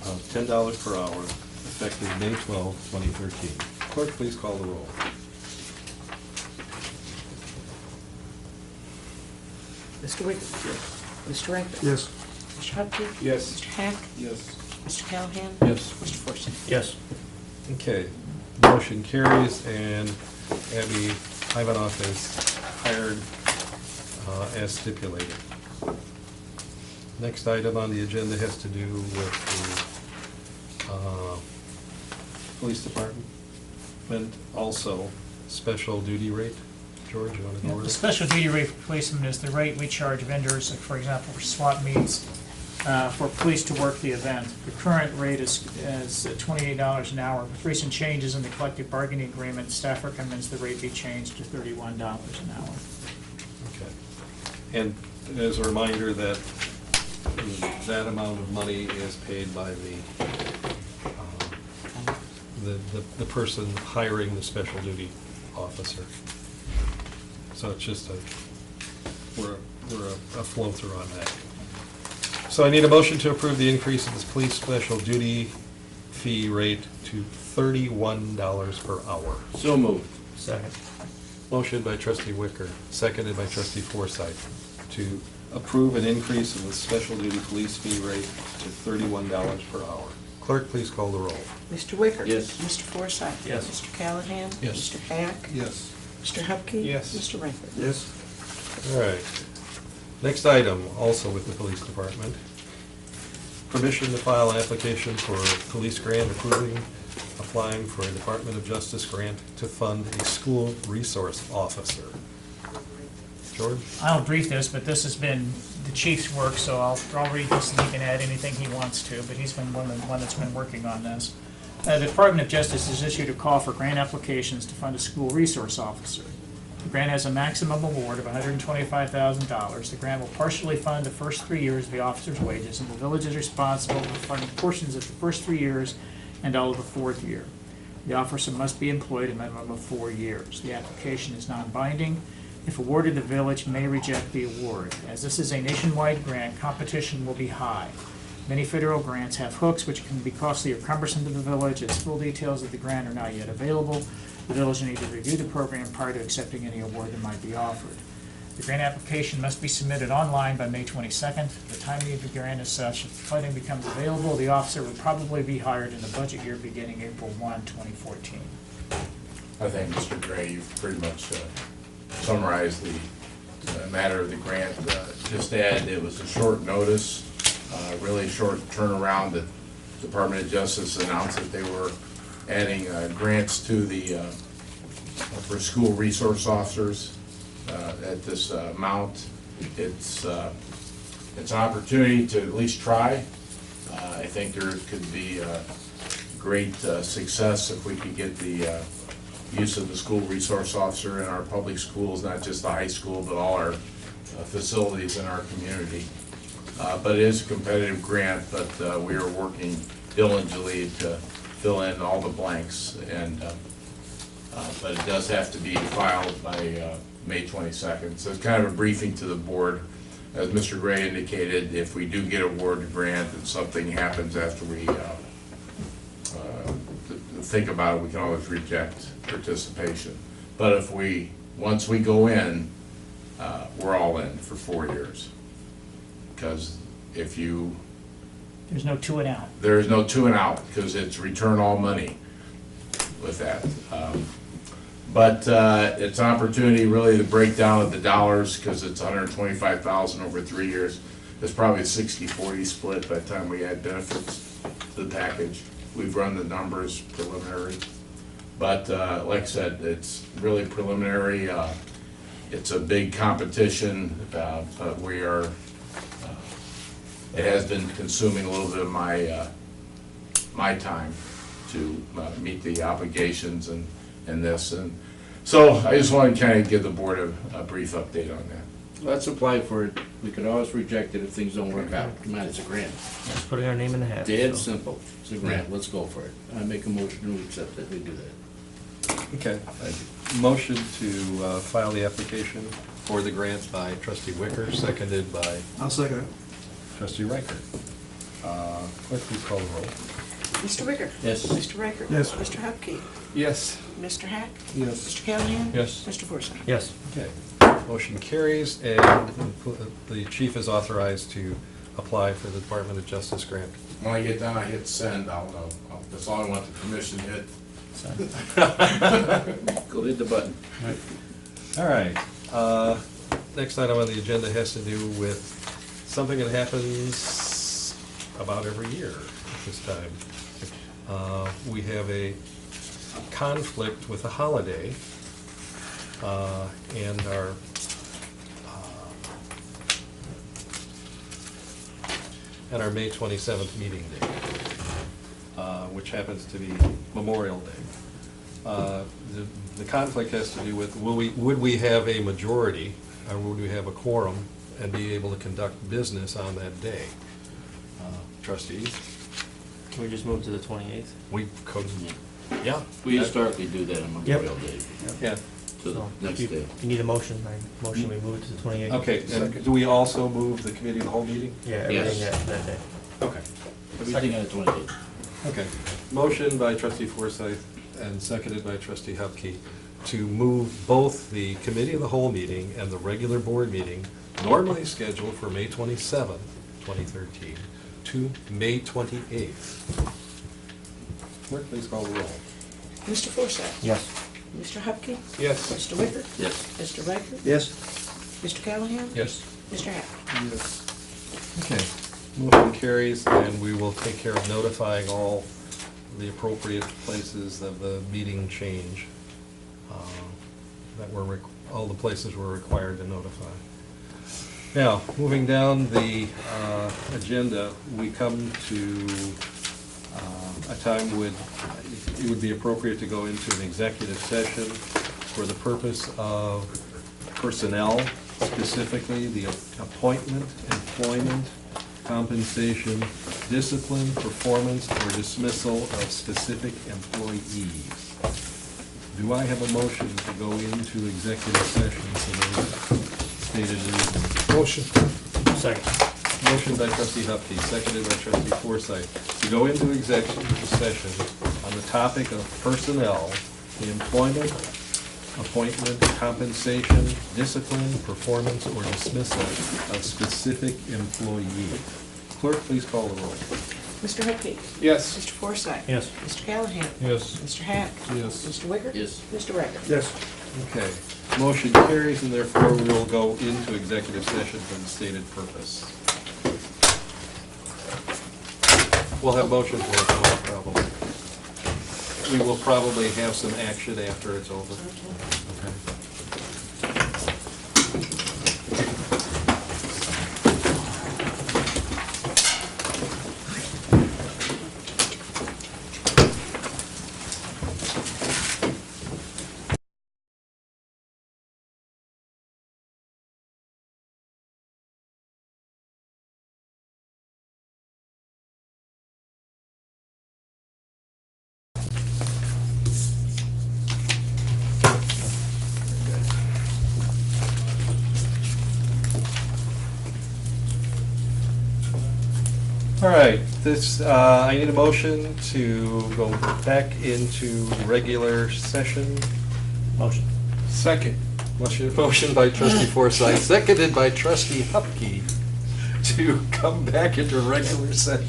of $10 per hour, effective May 12, 2013. Clerk, please call the roll. Mr. Wicker? Mr. Riker? Yes. Mr. Hupkey? Yes. Mr. Hack? Yes. Mr. Callahan? Yes. Mr. Forsythe? Yes. Okay, motion carries, and Abby Ivanoff is hired as stipulated. Next item on the agenda has to do with the police department, and also special duty rate. George, you want to go over The this? special duty rate for policemen is the rate we charge vendors, like, for example, for swap meets, for police to work the event. The current rate is $28 an hour. With recent changes in the collective bargaining agreement, staff recommends the rate be changed to $31 an hour. Okay. And as a reminder that that amount of money is paid by the person hiring the special duty officer. So it's just we're a flow through on that. So I need a motion to approve the increase of this police special duty fee rate to $31 per hour. So moved. Second. Motion by trustee Wicker, seconded by trustee Forsythe, to approve an increase in the special duty police fee rate to $31 per hour. Clerk, please call the roll. Mr. Wicker? Yes. Mr. Forsythe? Yes. Mr. Callahan? Yes. Mr. Hack? Yes. Mr. Hupkey? Yes. Mr. Riker? Yes. All right. Next item, also with the police department. Permission to file application for police grant applying for a Department of Justice grant to fund a school resource officer. George? I'll brief this, but this has been the chief's work, so I'll read this and he can add anything he wants to, but he's been one that's been working on this. The Department of Justice has issued a call for grant applications to fund a school resource officer. The grant has a maximum award of $125,000. The grant will partially fund the first 3 years of the officer's wages, and the village is responsible for funding portions of the first 3 years and all of the fourth year. The officer must be employed a minimum of 4 years. The application is non-binding. If awarded, the village may reject the award. As this is a nationwide grant, competition will be high. Many federal grants have hooks which can be costly or cumbersome to the village, as full details of the grant are not yet available. The village needs to review the program prior to accepting any award that might be offered. The grant application must be submitted online by May 22nd. The timing of the grant is such, if funding becomes available, the officer would probably be hired in the budget year beginning April 1, 2014. I think, Mr. Gray, you've pretty much summarized the matter of the grant. Just add, it was a short notice, really short turnaround. The Department of Justice announced that they were adding grants to the for school resource officers at this amount. It's an opportunity to at least try. I think there could be great success if we could get the use of the school resource officer in our public schools, not just the high school, but all our facilities in our community. But it is a competitive grant, but we are working diligently to fill in all the blanks, and but it does have to be filed by May 22nd. So it's kind of a briefing to the board. As Mr. Gray indicated, if we do get awarded the grant and something happens after we think about it, we can always reject participation. But if once we go in, we're all in for 4 years. Because if you... There's no to and out. There is no to and out, because it's return all money with that. But it's an opportunity really to break down the dollars, because it's $125,000 over 3 years. It's probably a 60-40 split by the time we add benefits to the package. We've run the numbers preliminary. But like I said, it's really preliminary. It's a big competition, but we are... it has been consuming a little bit of my time to meet the obligations and this. And so I just want to kind of give the board a brief update on that. Let's apply for it. We could always reject it if things don't work out. Come on, it's a grant. Just putting our name in the hat. Dead so. simple. It's a grant. Let's go for it. I make a motion to accept it. We do that. Okay. Motion to file the application for the grant by trustee Wicker, seconded by I'll second it. trustee Riker. Clerk, please call the roll. Mr. Wicker? Yes. Mr. Riker? Yes. Mr. Hupkey? Yes. Mr. Hack? Yes. Mr. Callahan? Yes. Mr. Forsythe? Yes. Okay. Motion carries, and the chief is authorized to apply for the Department of Justice grant. When I get done, I hit send, that's all I want the commission to hit. Go hit the button. All right. Next item on the agenda has to do with something that happens about every year at this time. We have a conflict with a holiday and our May 27th meeting day, which happens to be Memorial Day. The conflict has to do with would we have a majority, or would we have a quorum and be able to conduct business on that day? Trustees? Can we just move to the 28th? We could, yeah. We historically do that on Memorial Day. Yeah. To the next day. If you need a motion, I motion we move it to the 28th. Okay, and do we also move the committee of the whole meeting? Yeah, everything Yes. that day. Okay. Everything on the 28th. Okay. Motion by trustee Forsythe and seconded by trustee Hupkey to move both the committee of the whole meeting and the regular board meeting, normally scheduled for May 27th, 2013, to May 28th. Clerk, please call the roll. Mr. Forsythe? Yes. Mr. Hupkey? Yes. Mr. Wicker? Yes. Mr. Riker? Yes. Mr. Callahan? Yes. Mr. Hack? Yes. Okay. Motion carries, and we will take care of notifying all the appropriate places of the meeting change all the places we're required to notify. Now, moving down the agenda, we come to a time when it would be appropriate to go into an executive session for the purpose of personnel, specifically the appointment, employment, compensation, discipline, performance, or dismissal of specific employees. Do I have a motion to go into executive session for those stated reasons? Motion. Second. Motion by trustee Hupkey, seconded by trustee Forsythe, to go into executive session on the topic of personnel, the employment, appointment, compensation, discipline, performance, or dismissal of specific employees. Clerk, please call the roll. Mr. Hupkey? Yes. Mr. Forsythe? Yes. Mr. Callahan? Yes. Mr. Hack? Yes. Mr. Wicker? Yes. Mr. Riker? Yes. Okay, motion carries, and therefore we will go into executive session for the stated purpose. We'll have motion for it, no problem. We will probably have some action after it's over. Okay. All right, I need a motion to go back into regular session. Motion. Second. Motion by trustee Forsythe, seconded by trustee Hupkey to come back into regular session.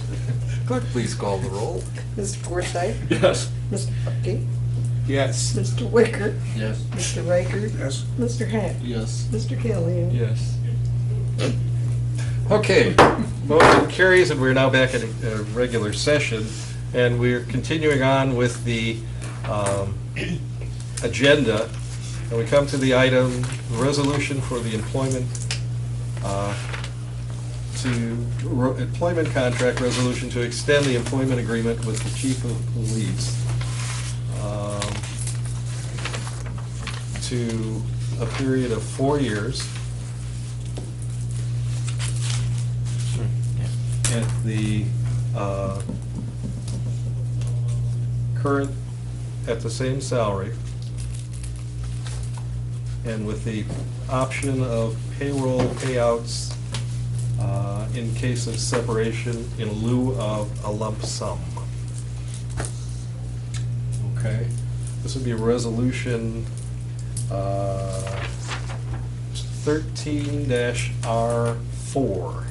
Clerk, please call the roll. Mr. Forsythe? Yes. Mr. Hupkey? Yes. Mr. Wicker? Yes. Mr. Riker? Yes. Mr. Hack? Yes. Mr. Callahan? Yes. Okay, motion carries, and we're now back in a regular session, and we're continuing on with the agenda, and we come to the item, resolution for the employment employment contract resolution to extend the employment agreement with the chief of police to a period of 4 years, at the current, at the same salary, and with the option of payroll payouts in case of separation in lieu of a lump sum. Okay, this would be resolution 13-R4.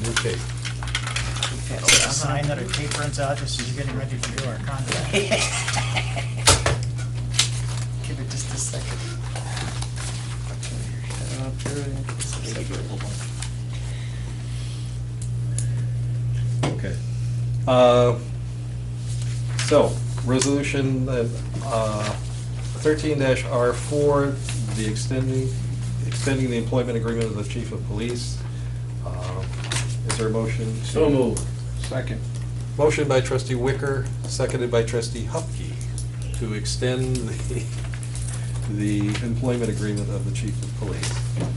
New tape. A sign that our tape runs out just as you're getting ready to do our contract. Give it just a second. Okay. So, resolution 13-R4, the extending the employment agreement of the chief of police. Is there a motion? So moved. Second. Motion by trustee Wicker, seconded by trustee Hupkey, to extend the employment agreement of the chief of police.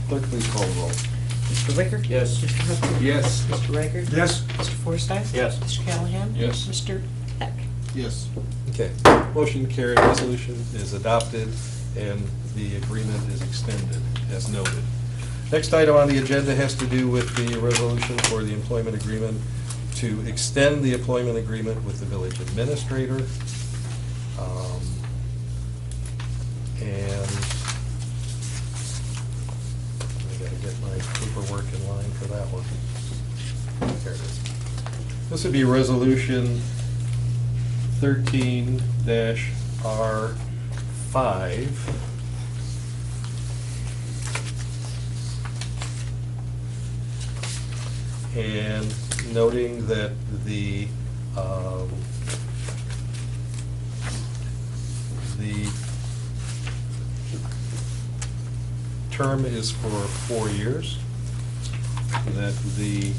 Clerk, please call the roll. Mr. Wicker? Yes. Mr. Hupkey? Yes. Mr. Riker? Yes. Mr. Forsythe? Yes. Mr. Callahan? Yes. Mr. Heck? Yes. Okay, motion carried, resolution is adopted, and the agreement is extended, as noted. Next item on the agenda has to do with the resolution for the employment agreement to extend the employment agreement with the village administrator. And I gotta get my paperwork in line for that one. There it is. This would be resolution 13-R5. And noting that the term is for 4 years, that the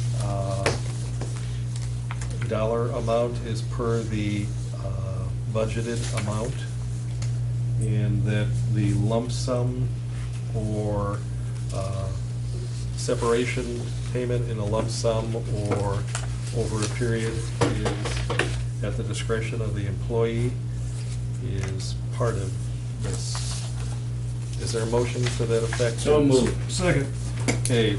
dollar amount is per the budgeted amount, and that the lump sum or separation payment in a lump sum or over a period is at the discretion of the employee is part of this. Is there a motion to that effect? So moved. Second. Okay,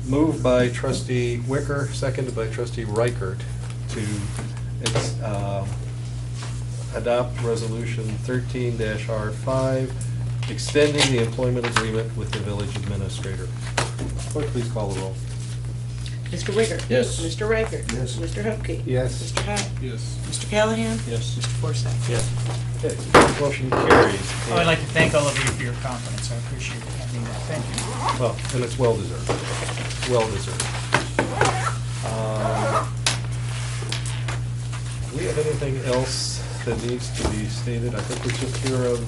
moved by trustee Wicker, seconded by trustee Reichert to adopt resolution 13-R5, extending the employment agreement with the village administrator. Clerk, please call the roll. Mr. Wicker? Yes. Mr. Riker? Yes. Mr. Hupkey? Yes. Mr. Heck? Yes. Mr. Callahan? Yes. Mr. Forsythe? Yes. Okay, motion carries. Oh, I'd like to thank all of you for your confidence. I appreciate it. I mean that. Thank you. Well, and it's well deserved. Well deserved. Do we have anything else that needs to be stated? I think we took care of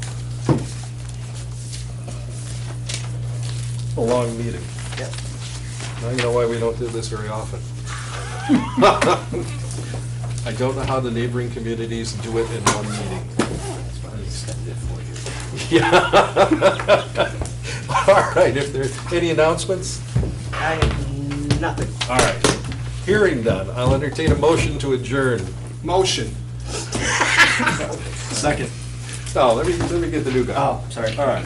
a long meeting. Yep. Now you know why we don't do this very often. I don't know how the neighboring communities do it in one meeting. Yeah. All right, if there's any announcements? I have nothing. All right. Hearing done, I'll entertain a motion to adjourn. Motion. Second. No, let me get the new guy. Oh, sorry. All right.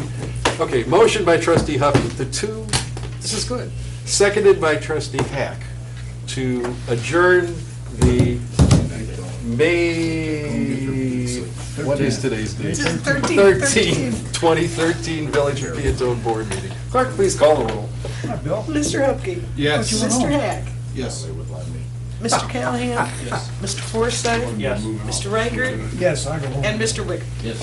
Okay, motion by trustee Huffey, this is good. Seconded by trustee Hack to adjourn the May, what is today's date? 2013 Village of Peotone Board meeting. Clerk, please call the roll. Hi, Bill. Mr. Hupkey? Yes. Mr. Hack? Yes. Mr. Callahan? Yes. Mr. Forsythe? Yes. Mr. Riker? Yes, I go home. And Mr. Wicker? Yes.